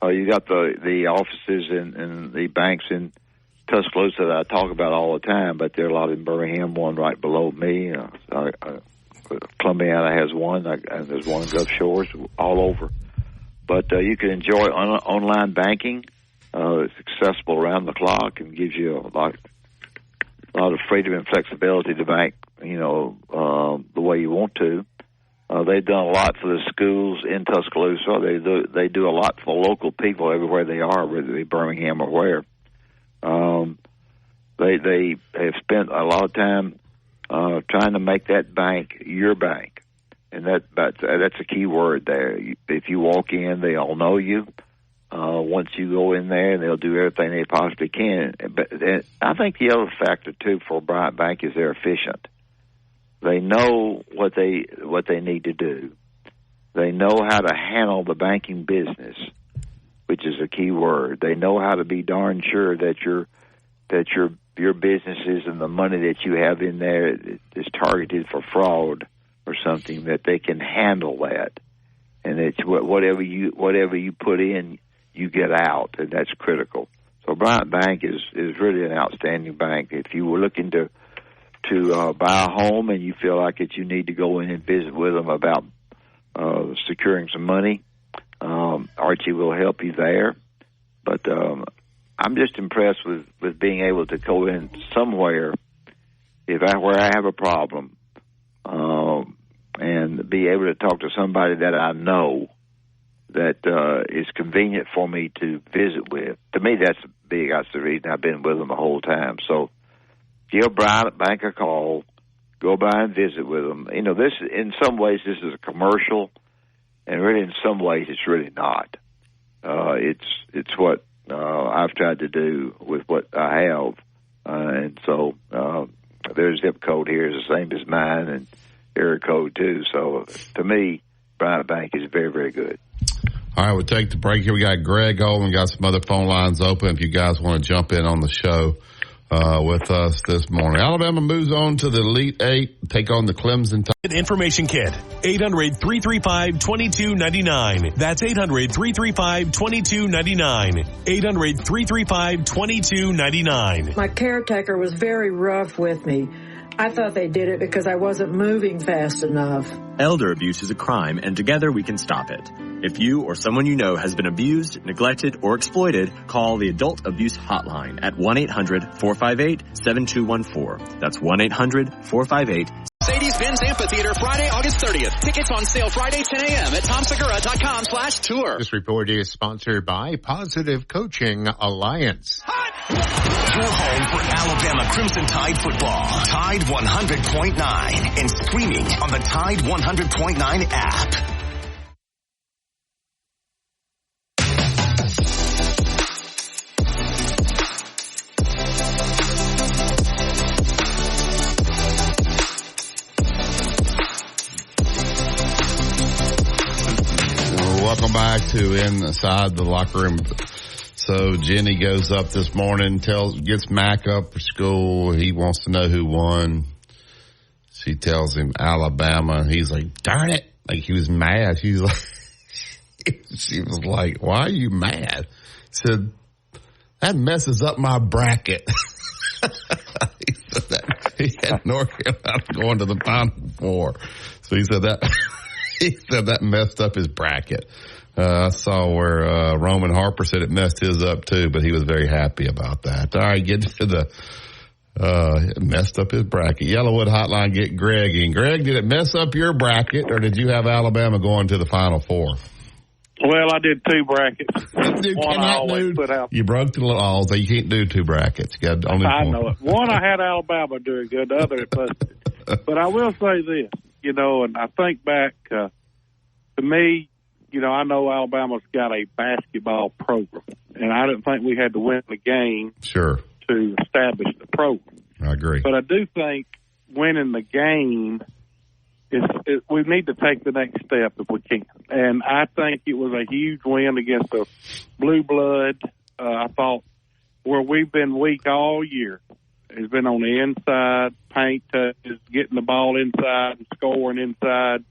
You got the offices and the banks in Tuscaloosa that I talk about all the time, but there are a lot in Birmingham, one right below me. Columbiana has one, and there's one in Gulf Shores, all over. But you can enjoy online banking. It's accessible around the clock and gives you a lot of freedom and flexibility to bank, the way you want to. They've done a lot for the schools in Tuscaloosa. They do a lot for local people everywhere they are, whether they be Birmingham or where. They have spent a lot of time trying to make that bank your bank. And that's a key word there. If you walk in, they all know you. Once you go in there, they'll do everything they possibly can. But I think the other factor too for Bryant Bank is they're efficient. They know what they need to do. They know how to handle the banking business, which is a key word. They know how to be darn sure that your businesses and the money that you have in there is targeted for fraud or something, that they can handle that, and it's whatever you put in, you get out, and that's critical. So Bryant Bank is really an outstanding bank. If you were looking to buy a home and you feel like that you need to go in and visit with them about securing some money, Archie will help you there. But I'm just impressed with being able to go in somewhere where I have a problem. And be able to talk to somebody that I know that is convenient for me to visit with. To me, that's big. That's the reason I've been with them the whole time. So give Bryant Bank a call. Go by and visit with them. This in some ways this is a commercial, and really in some ways it's really not. It's what I've tried to do with what I have, and so their zip code here is the same as mine, and area code too. So to me, Bryant Bank is very, very good. All right, we'll take the break here. We got Greg on. We got some other phone lines open if you guys want to jump in on the show with us this morning. Alabama moves on to the Elite Eight, take on the Clemson Tigers. Information Kit, 800-335-2299. That's 800-335-2299. 800-335-2299. My caretaker was very rough with me. I thought they did it because I wasn't moving fast enough. Elder abuse is a crime, and together we can stop it. If you or someone you know has been abused, neglected, or exploited, call the Adult Abuse Hotline at 1-800-458-7214. That's 1-800-458-7214. Mercedes-Benz Amphitheater, Friday, August 30th. Tickets on sale Friday, 10 a.m. at TomSegura.com/tour. This report is sponsored by Positive Coaching Alliance. Your home for Alabama Crimson Tide football. Tide 100.9 and streaming on the Tide 100.9 app. Welcome back to Inside the Locker Room. So Jenny goes up this morning, gets Mac up for school. He wants to know who won. She tells him Alabama. He's like, darn it. Like he was mad. She was like, why are you mad? He said, that messes up my bracket. He had North Carolina going to the Final Four. So he said that messed up his bracket. I saw where Roman Harper said it messed his up too, but he was very happy about that. All right, get to the it messed up his bracket. Yellowwood Hotline, get Greg in. Greg, did it mess up your bracket, or did you have Alabama going to the Final Four? Well, I did 2 brackets. One I always put out. You broke the laws. You can't do 2 brackets. You got only I one. know it. One I had Alabama doing good. The other it busted. But I will say this, and I think back to me, I know Alabama's got a basketball program, and I didn't think we had to win the game to establish the program. I agree. But I do think winning the game, we need to take the next step if we can. And I think it was a huge win against the Blue Blood. I thought where we've been weak all year has been on the inside, paint touches, getting the ball inside and scoring inside,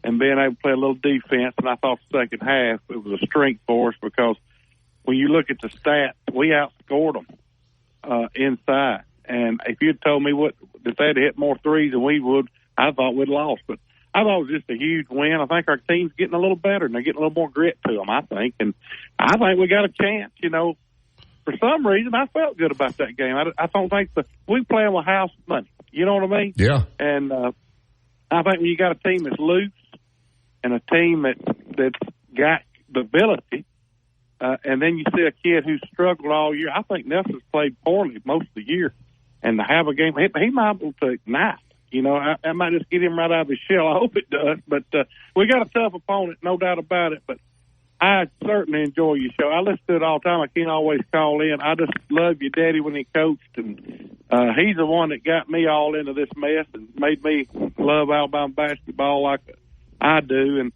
and being able to play a little defense. And I thought the second half it was a strength for us because when you look at the stats, we outscored them inside. And if you'd told me that they'd hit more threes than we would, I thought we'd lost. But I thought it was just a huge win. I think our team's getting a little better, and they're getting a little more grit to them, I think. And I think we got a chance, For some reason, I felt good about that game. I don't think we playing with house money. You know what I mean? Yeah. And I think when you got a team that's loose and a team that's got the ability, and then you see a kid who's struggled all year. I think Nelson's played poorly most of the year, and to have a game, he might be able to ignite. I might just get him right out of his shell. I hope it does. But we got a tough opponent, no doubt about it. But I certainly enjoy your show. I listen to it all the time. I can't always call in. I just love your daddy when he coached, and he's the one that got me all into this mess and made me love Alabama basketball like I do.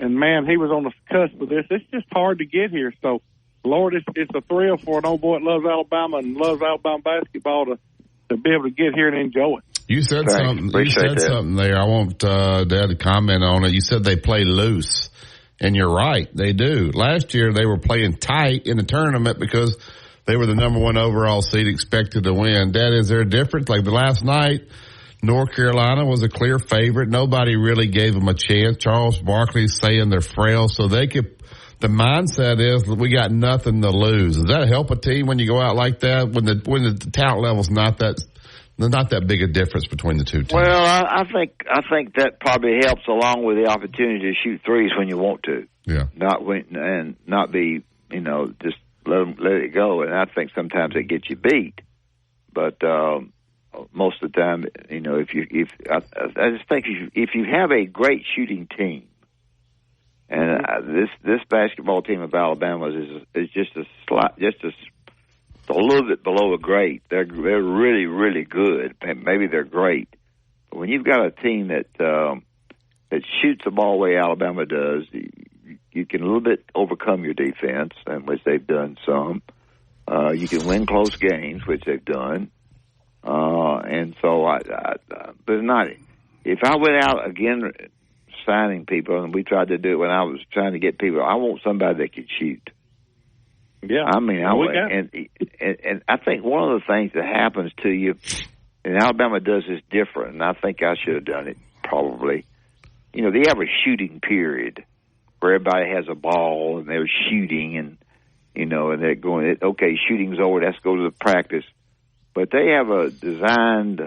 And man, he was on the cusp of this. It's just hard to get here. So, Lord, it's a thrill for an old boy that loves Alabama and loves Alabama basketball to be able to get here and enjoy it. You said something. You said something there. I want Dad to comment on it. You said they play loose, and you're right. They do. Last year they were playing tight in the tournament because they were the number 1 overall seed, expected to win. Dad, is there a difference? Like the last night, North Carolina was a clear favorite. Nobody really gave them a chance. Charles Barkley's saying they're frail, so they could. The mindset is we got nothing to lose. Does that help a team when you go out like that? When the talent level's not that big a difference between the two teams. Well, I think that probably helps along with the opportunity to shoot threes when you want to. Yeah. Not be just let it go. And I think sometimes it gets you beat, but most of the time, I just think if you have a great shooting team. And this basketball team of Alabama is just a little bit below a great. They're really, really good. Maybe they're great. But when you've got a team that shoots the ball the way Alabama does, you can a little bit overcome your defense, and which they've done some. You can win close games, which they've done. And so but not if I went out again signing people, and we tried to do it when I was trying to get people. I want somebody that could shoot. Yeah, I mean, and I think one of the things that happens to you, and Alabama does this different, and I think I should have done it probably. They have a shooting period where everybody has a ball and they're shooting, and and they're going, okay, shooting's over, let's go to the practice. But they have a designed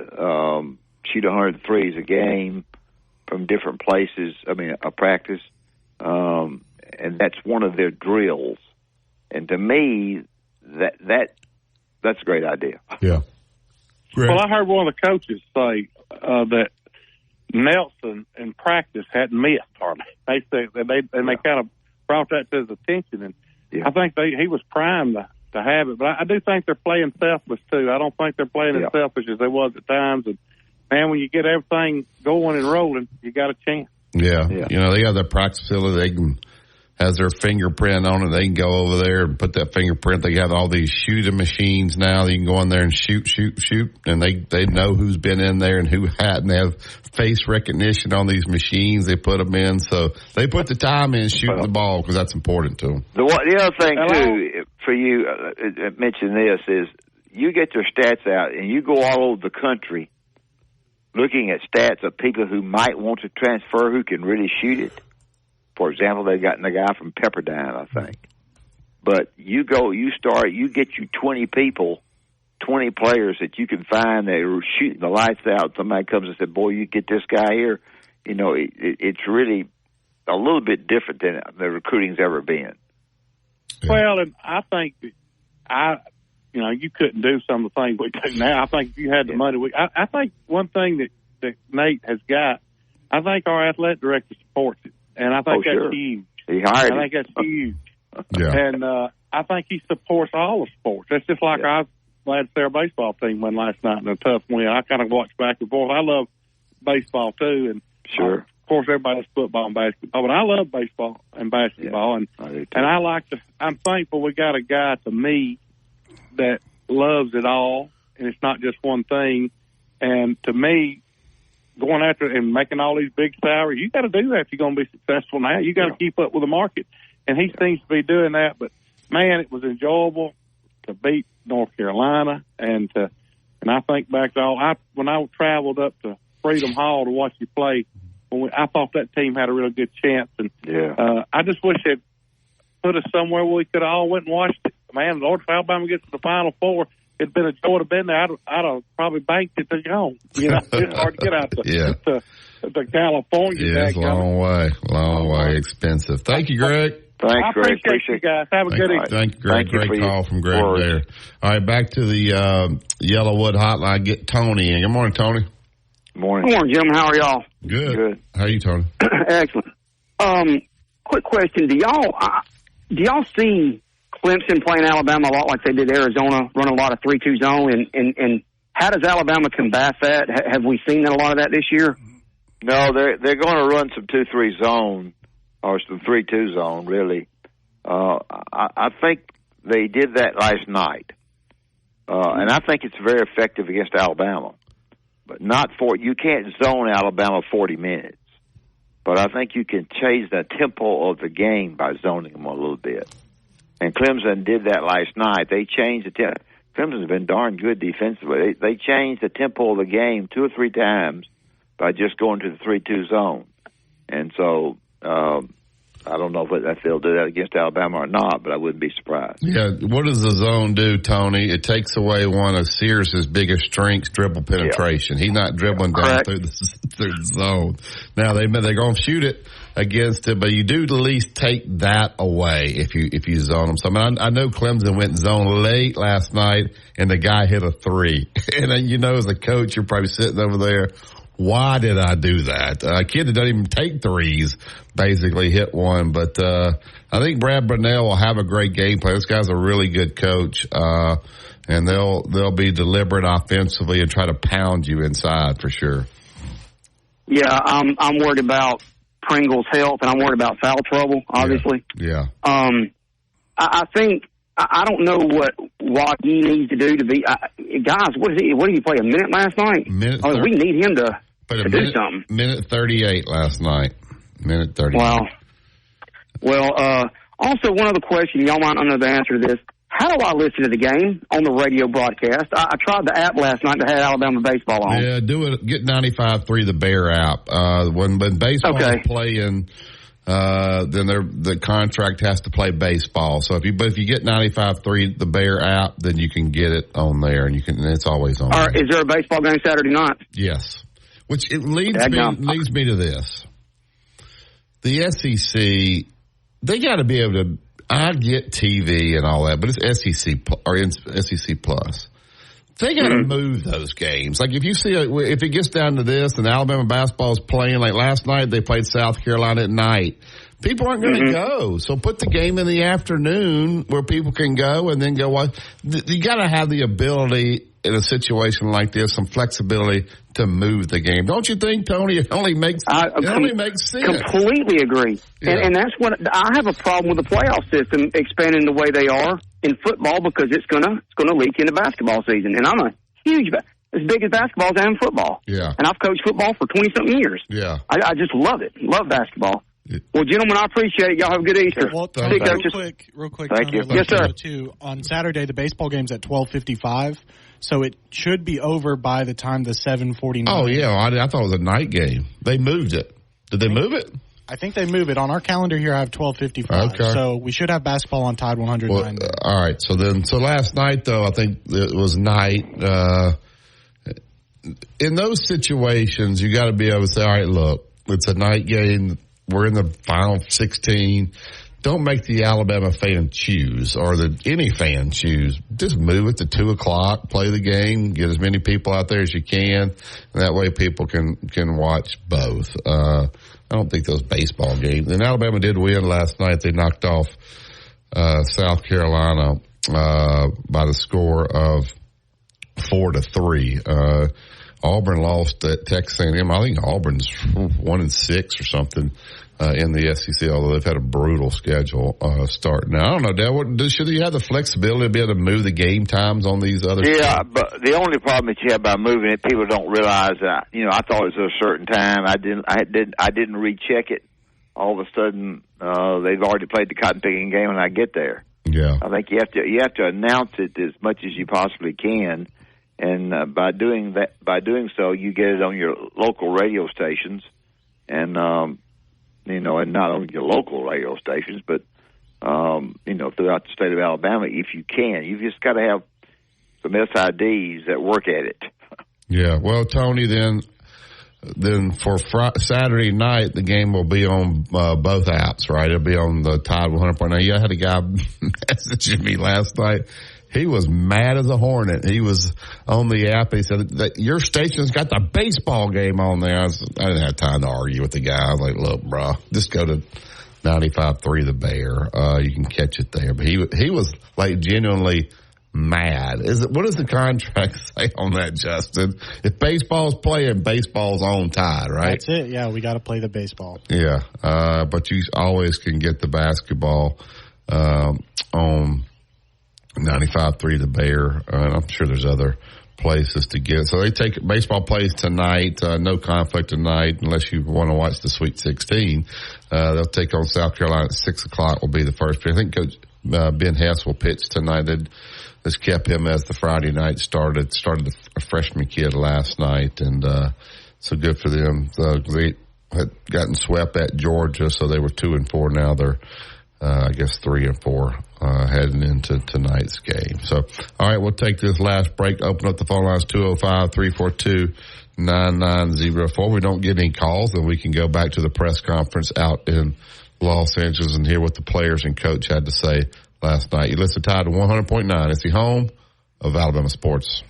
shoot 100 threes a game from different places. I mean, a practice, and that's one of their drills. And to me, that's a great idea. Yeah. Great. Well, I heard one of the coaches say that Nelson in practice hadn't missed hardly. They said they kind of brought that to his attention, and I think he was primed to have it. But I do think they're playing selfless too. I don't think they're playing as selfish as they was at times. And man, when you get everything going and rolling, you got a chance. Yeah. They got that practice facility. They can has their fingerprint on it. They can go over there and put that fingerprint. They have all these shooting machines now. You can go in there and shoot. And they know who's been in there and who hadn't. They have face recognition on these machines. They put them in. So they put the time in shooting the ball because that's important to them. The other thing, too, for you, mention this is, you get your stats out and you go all over the country looking at stats of people who might want to transfer who can really shoot it. For example, they've gotten a guy from Pepperdine, I think. But you get you 20 people, 20 players that you can find that are shooting the lights out. Somebody comes and says, boy, you get this guy here. You know, it's really a little bit different than the recruiting's ever been. Well, and I think you couldn't do some of the things we do now. I think if you had the money, I think one thing that Nate has got, I think our athletic director supports it, and I think that's huge. I think that's huge. Yeah. And I think he supports all the sports. That's just like I was glad to see our baseball team win last night in a tough win. I kind of watched back and forth. I love baseball too, and of course everybody loves football and basketball, but I love baseball and basketball, and I'm thankful we got a guy to me that loves it all, and it's not just one thing. And to me, going after it and making all these big salaries, you got to do that if you're going to be successful now. You got to keep up with the market. And he seems to be doing that. But, man, it was enjoyable to beat North Carolina. And I think back to when I traveled up to Freedom Hall to watch you play, I thought that team had a really good chance. And I just wish they'd put us somewhere where we could have all went and watched it. Man, Lord, if Alabama gets to the Final Four, it'd been a joy to have been there. I'd have probably banked it to go. You know, it's hard to get out to California. Yeah, it's a long way, expensive. Thank you, Greg. Thanks, I appreciate you guys. Have a good evening. Thank you, Greg. Great call from Greg there. All right, back to the Yellowwood hotline. Get Tony in. Good morning, Tony. Morning, Jim. How are y'all? Good. How are you, Tony? Excellent. Quick question: Do y'all see Clemson playing Alabama a lot like they did Arizona, running a lot of 3-2 zone, and how does Alabama combat that? Have we seen a lot of that this year? No, they're going to run some 2-3 zone or some 3-2 zone. Really, I think they did that last night, and I think it's very effective against Alabama. But you can't zone Alabama 40 minutes. But I think you can change the tempo of the game by zoning them a little bit. And Clemson did that last night. They changed the tempo. Clemson's been darn good defensively. They changed the tempo of the game 2 or 3 times by just going to the 3-2 zone. And so I don't know if they'll do that against Alabama or not, but I wouldn't be surprised. Yeah, what does the zone do, Tony? It takes away one of Sears' biggest strengths, dribble penetration. He's not dribbling down through the zone. Now they're going to shoot it against it, but you do at least take that away if you zone them. So I know Clemson went zone late last night, and the guy hit a 3. And as a coach, you're probably sitting over there. Why did I do that? A kid that doesn't even take threes basically hit one. But I think Brad Brunell will have a great game plan. This guy's a really good coach, and they'll be deliberate offensively and try to pound you inside for sure. Yeah, I'm worried about Pringle's health, and I'm worried about foul trouble, obviously. Yeah. I think I don't know what he needs to do to be guys. What did he play a minute last night? We need him to do something. Minute 38 last night. Minute 38. Wow. Well, also one other question. Y'all might not know the answer to this. How do I listen to the game on the radio broadcast? I tried the app last night that had Alabama baseball on. Yeah, do it. Get 95.3 the Bear app. When baseball is playing, then the contract has to play baseball. So if you get 95.3 the Bear app, then you can get it on there, and it's always on. Or is there a baseball game Saturday night? Yes. Which it leads me to this. The SEC, they got to be able to. I get TV and all that, but it's SEC or SEC Plus. They got to move those games. Like if you see, if it gets down to this, and Alabama basketball is playing like last night, they played South Carolina at night. People aren't going to go, so put the game in the afternoon where people can go and then go watch. You got to have the ability in a situation like this, some flexibility to move the game. Don't you think, Tony? It only makes sense. Completely agree. Yeah. And that's what I have a problem with the playoff system expanding the way they are in football because it's gonna leak into basketball season. And I'm a huge as big as basketball as I am football. Yeah. And I've coached football for 20-something years. Yeah. I just love it. Love basketball. Well, gentlemen, I appreciate it. Y'all have a good Easter. Well, Tony, real quick. Thank you. Yes, sir. Too, on Saturday, the baseball game's at 12:55, so it should be over by the time the 7:49. Oh, yeah. I thought it was a night game. They moved it. Did they move it? I think they move it. On our calendar here, I have 12:55. Okay. So we should have basketball on Tide 109. Well, all right. So last night, though, I think it was night. In those situations, you got to be able to say, all right, look, it's a night game. We're in the final 16. Don't make the Alabama fan choose or any fan choose. Just move it to 2 o'clock, play the game, get as many people out there as you can. And that way people can watch both. I don't think those baseball games. And Alabama did win last night. They knocked off South Carolina by the score of 4-3. Auburn lost at Texas A&M. I think Auburn's 1-6 or something in the SEC, although they've had a brutal schedule start. Now, I don't know, Dad, should you have the flexibility to be able to move the game times on these other Yeah, but the only problem that you have by moving it, people don't realize that, I thought it was a certain time. I didn't recheck it. All of a sudden, they've already played the cotton picking game when I get there. Yeah. I think you have to announce it as much as you possibly can. And by doing so, you get it on your local radio stations, and and not on your local radio stations, but throughout the state of Alabama, if you can. You've just got to have some SIDs that work at it. Yeah. Well, Tony, then for Saturday night, the game will be on both apps, right? It'll be on the Tide 100.9. Yeah, I had a guy messaging me last night. He was mad as a hornet. He was on the app. He said that your station's got the baseball game on there. I didn't have time to argue with the guy. I was like, look, bro, just go to 95.3 The Bear. You can catch it there. But he was like genuinely mad. What does the contract say on that, Justin? If baseball's playing, baseball's on Tide, right? That's it. Yeah, we got to play the baseball. Yeah, but you always can get the basketball on 95.3 The Bear. I'm sure there's other places to get. So they take baseball plays tonight. No conflict tonight unless you want to watch the Sweet 16. They'll take on South Carolina at 6 o'clock will be the first. I think Coach Ben Hess will pitch tonight. They just kept him as the Friday night started a freshman kid last night, and so good for them. They had gotten swept at Georgia, so they were 2-4. Now they're I guess 3-4 heading into tonight's game. So, all right, we'll take this last break. Open up the phone lines 205-342-9904. We don't get any calls, then we can go back to the press conference out in Los Angeles and hear what the players and coach had to say last night. You listen to Tide 100.9. It's the home of Alabama sports.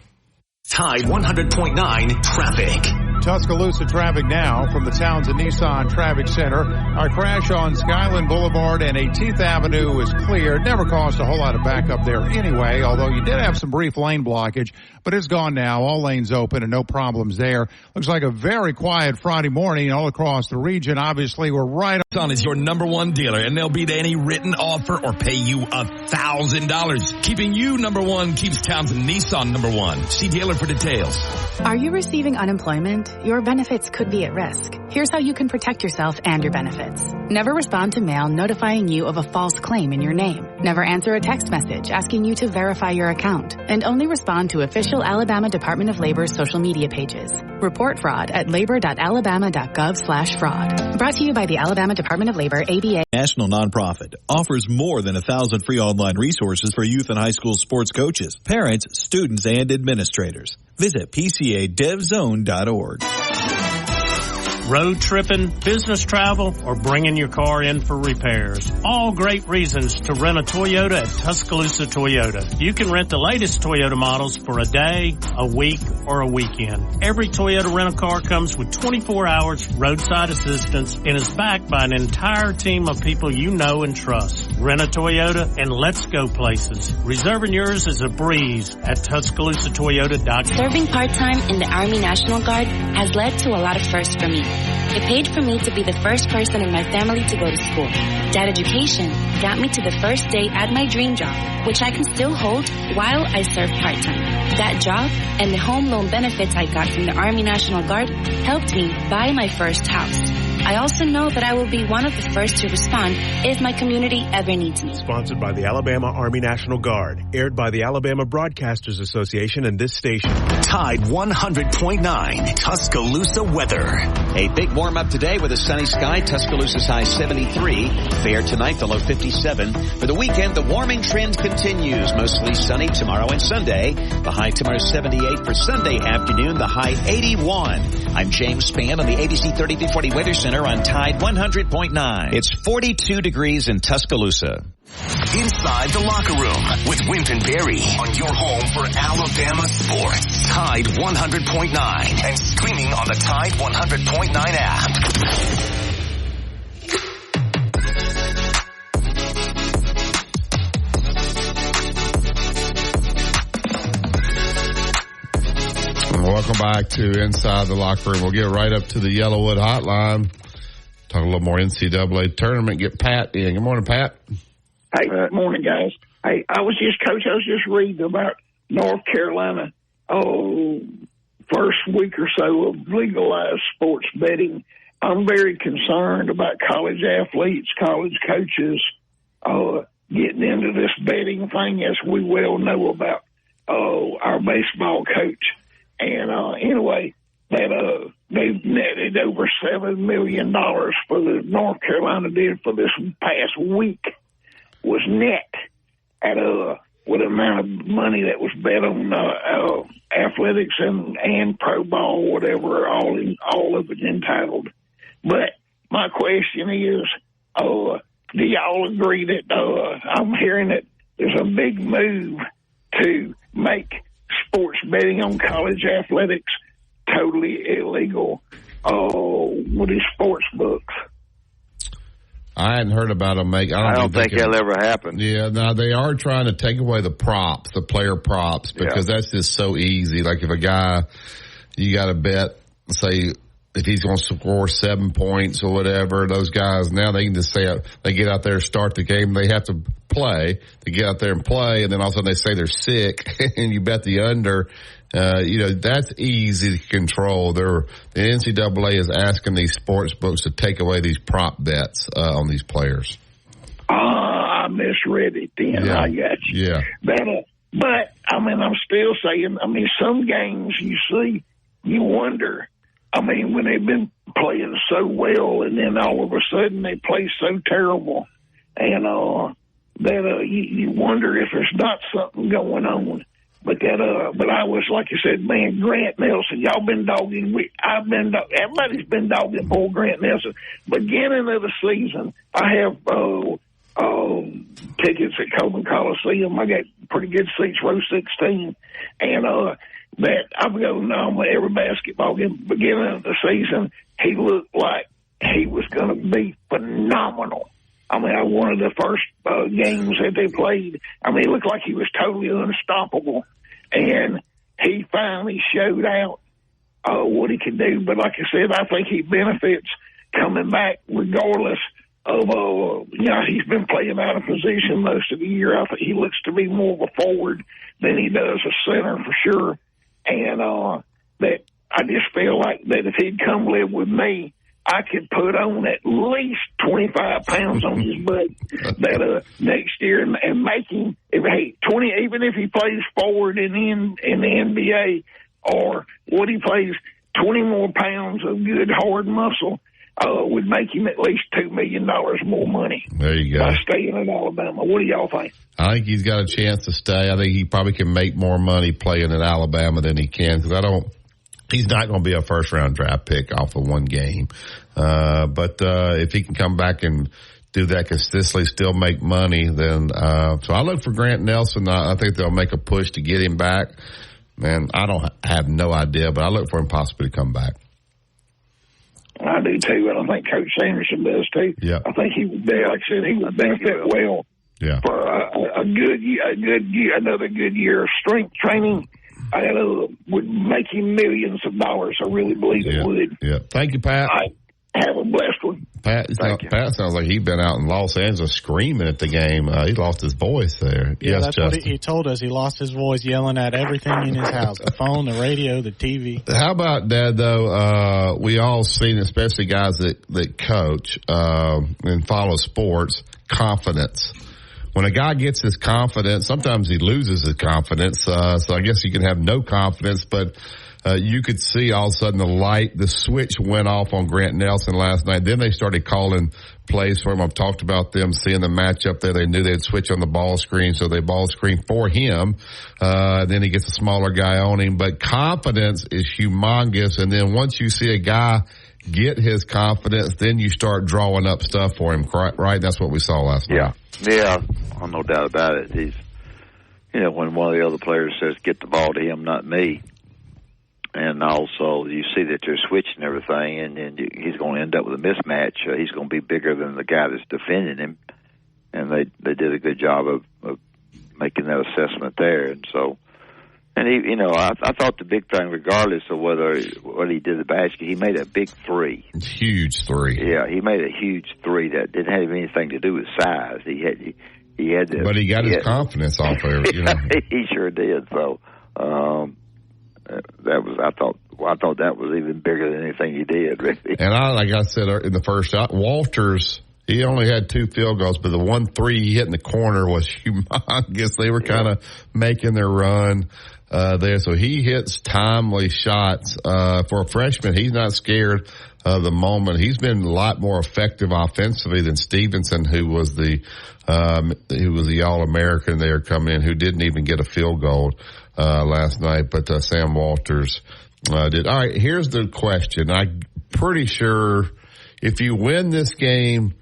Tide 100.9 traffic. Tuscaloosa traffic now from the Townsend Nissan Traffic Center. Our crash on Skyland Boulevard and 18th Avenue is clear. Never caused a whole lot of backup there anyway, although you did have some brief lane blockage, but it's gone now. All lanes open and no problems there. Looks like a very quiet Friday morning all across the region. Obviously, we're right on is your number one dealer, and they'll beat any written offer or pay you $1,000. Keeping you number one keeps Townsend Nissan number one. See dealer for details. Are you receiving unemployment? Your benefits could be at risk. Here's how you can protect yourself and your benefits. Never respond to mail notifying you of a false claim in your name. Never answer a text message asking you to verify your account. And only respond to official Alabama Department of Labor's social media pages. Report fraud at labor.alabama.gov/fraud. Brought to you by the Alabama Department of Labor, ABA. National nonprofit offers more than 1,000 free online resources for youth and high school sports coaches, parents, students, and administrators. Visit PCADevZone.org. Road tripping, business travel, or bringing your car in for repairs. All great reasons to rent a Toyota at Tuscaloosa Toyota. You can rent the latest Toyota models for a day, a week, or a weekend. Every Toyota rental-car comes with 24 hours roadside assistance and is backed by an entire team of people you know and trust. Rent a Toyota and let's go places. Reserving yours is a breeze at TuscaloosaToyota.com. Serving part-time in the Army National Guard has led to a lot of firsts for me. It paid for me to be the first person in my family to go to school. That education got me to the first day at my dream job, which I can still hold while I serve part-time. That job and the home loan benefits I got from the Army National Guard helped me buy my first house. I also know that I will be one of the first to respond if my community ever needs me. Sponsored by the Alabama Army National Guard. Aired by the Alabama Broadcasters Association and this station. Tide 100.9 Tuscaloosa weather. A big warm-up today with a sunny sky. Tuscaloosa's high 73. Fair tonight, the low 57. For the weekend, the warming trend continues. Mostly sunny tomorrow and Sunday. The high tomorrow 78. For Sunday afternoon, the high 81. I'm James Spann on the ABC 3340 Weather Center on Tide 100.9. It's 42 degrees in Tuscaloosa. Inside the Locker Room with Wimp and Barry on your home for Alabama sports. Tide 100.9 and streaming on the Tide 100.9 app. Welcome back to Inside the Locker Room. We'll get right up to the Yellowwood Hotline. Talk a little more NCAA tournament. Get Pat in. Good morning, Pat. Hey, good morning, guys. Hey, I was just reading about North Carolina, first week or so of legalized sports betting. I'm very concerned about college athletes, college coaches, getting into this betting thing, as we well know about, our baseball coach. And, anyway, that, they've netted over $7 million for the North Carolina did for this past week was net at, with the amount of money that was bet on, athletics and pro ball, whatever, all of it entitled. But my question is, do y'all agree that, I'm hearing that there's a big move to make sports betting on college athletics totally illegal with these sports books? I hadn't heard about them make. I don't think that'll ever happen. Yeah, now they are trying to take away the props, the player props, because that's just so easy. Like if a guy, you got to bet, say, if he's going to score 7 points or whatever, those guys now they can just say they get out there, start the game, they have to play. They get out there and play, and then all of a sudden they say they're sick, and you bet the under. That's easy to control. The NCAA is asking these sports books to take away these prop bets on these players. I misread it then. Yeah. I got you. Yeah. But, I mean, I'm still saying, I mean, some games you see, you wonder, I mean, when they've been playing so well and then all of a sudden they play so terrible, and that you wonder if there's not something going on. But I was, like you said, man, Grant Nelson, y'all been dogging. Everybody's been dogging poor Grant Nelson. Beginning of the season, I have tickets at Coleman Coliseum. I got pretty good seats, row 16, and that I'm going on every basketball game. Beginning of the season, he looked like he was going to be phenomenal. I mean, one of the first games that they played, I mean, it looked like he was totally unstoppable. And he finally showed out what he could do. But like I said, I think he benefits coming back regardless of, he's been playing out of position most of the year. I think he looks to be more of a forward than he does a center for sure. And that I just feel like that if he'd come live with me, I could put on at least 25 pounds on his butt that next year and make him, even if he plays forward in the NBA, or what he plays 20 more pounds of good hard muscle, would make him at least $2 million more money. There you go. By staying in Alabama. What do y'all think? I think he's got a chance to stay. I think he probably can make more money playing in Alabama than he can, because he's not going to be a first-round draft pick off of one game. But if he can come back and do that consistently, still make money, then so I look for Grant Nelson. I think they'll make a push to get him back. Man, I have no idea, but I look for him possibly to come back. I do too, and I think Coach Sanderson does too. Yeah. I think he would, like I said, he would benefit well for another good year of strength training. Would make him millions of dollars. I really believe it would. Yeah. Thank you, Pat. Have a blessed one. Pat sounds like he'd been out in Los Angeles screaming at the game. He lost his voice there. Yeah, yes, that's Justin. what he told us. He lost his voice yelling at everything in his house, the phone, the radio, the TV. How about, Dad, though, we all seen, especially guys that coach and follow sports, confidence. When a guy gets his confidence, sometimes he loses his confidence. So I guess you can have no confidence, but you could see all of a sudden the switch went off on Grant Nelson last night. Then they started calling plays for him. I've talked about them seeing the matchup there. They knew they'd switch on the ball screen, so they ball screen for him. Then he gets a smaller guy on him. But confidence is humongous. And then once you see a guy get his confidence, then you start drawing up stuff for him, right? That's what we saw last night. Yeah, no doubt about it. He's, when one of the other players says, get the ball to him, not me. And also, you see that they're switching everything, and then he's going to end up with a mismatch. He's going to be bigger than the guy that's defending him. And they did a good job of making that assessment there. And so, and he, I thought the big thing, regardless of what he did the basket, he made a big three. Huge three. Yeah, he made a huge three that didn't have anything to do with size. He had the, but he got his confidence off of it. He sure did. So that was, I thought that was even bigger than anything he did, really. And like I said in the first shot, Walters, he only had 2 field goals, but the 1-3 he hit in the corner was humongous. They were kind of making their run there. So he hits timely shots. For a freshman, he's not scared of the moment. He's been a lot more effective offensively than Stevenson, who was the All-American there coming in, who didn't even get a field goal last night. But Sam Walters did. All right, here's the question. I'm pretty sure if you win this game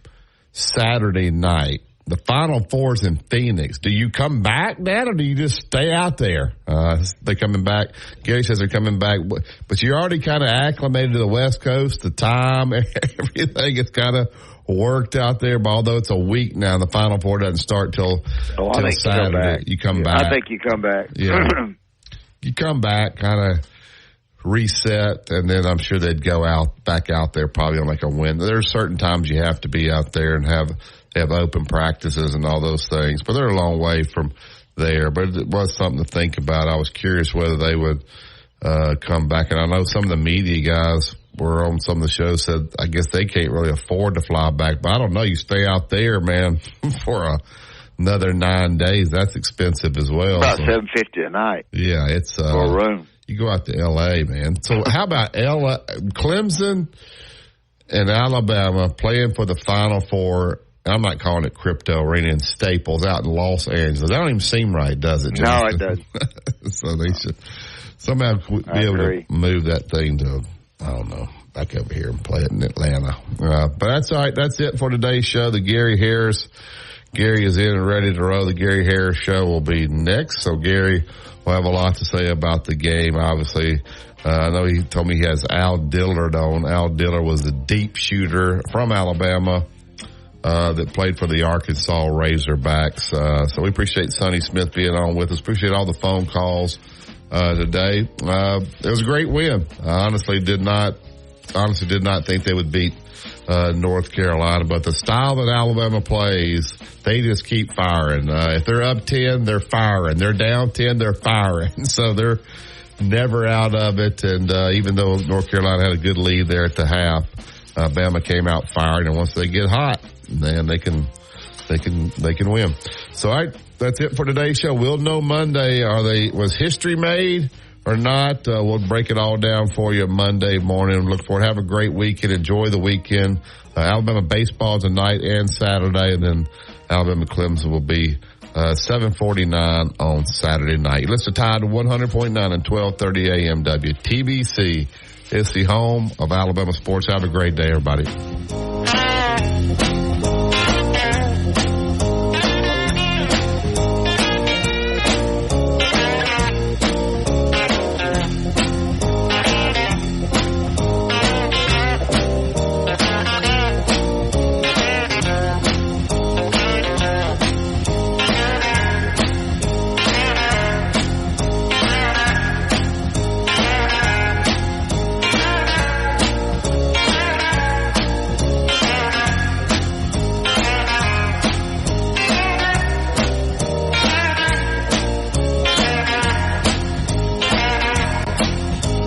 Saturday night, the Final Four's in Phoenix. Do you come back, Dad, or do you just stay out there? They're coming back. Gary says they're coming back, but you're already kind of acclimated to the West Coast, the time, everything is kind of worked out there. But although it's a week now, the Final Four doesn't start till Saturday. You come back. I think you come back. Yeah. You come back, kind of reset, and then I'm sure they'd go back out there probably on like a win. There's certain times you have to be out there and have open practices and all those things, but they're a long way from there. But it was something to think about. I was curious whether they would come back, and I know some of the media guys were on some of the shows said I guess they can't really afford to fly back, but I don't know. You stay out there, man, for another 9 days. That's expensive as well. About $750 a night. Yeah, it's for a room. You go out to L.A., man. So how about Clemson and Alabama playing for the Final Four? I'm not calling it Crypto Arena in Staples out in Los Angeles. That don't even seem right, does it, Justin? No, it doesn't. So they should somehow be able to move that thing to, I don't know, back over here and play it in Atlanta. But that's all right. That's it for today's show. The Gary is in and ready to roll. The Gary Harris Show will be next. So Gary will have a lot to say about the game, obviously. I know he told me he has Al Dillard on. Al Dillard was the deep shooter from Alabama that played for the Arkansas Razorbacks. So we appreciate Sonny Smith being on with us. Appreciate all the phone calls today. It was a great win. I honestly did not think they would beat North Carolina, but the style that Alabama plays, they just keep firing. If they're up 10, they're firing. They're down 10, they're firing. So they're never out of it. And even though North Carolina had a good lead there at the half, Bama came out firing. And once they get hot, man, they can win. So that's it for today's show. We'll know Monday. Was history made or not? We'll break it all down for you Monday morning. Look forward. Have a great weekend. Enjoy the weekend. Alabama baseball tonight and Saturday, and then Alabama Clemson will be 7:49 on Saturday night. Listen to Tide 100.9 and 12:30 a.m. WTBC. It's the home of Alabama sports. Have a great day, everybody.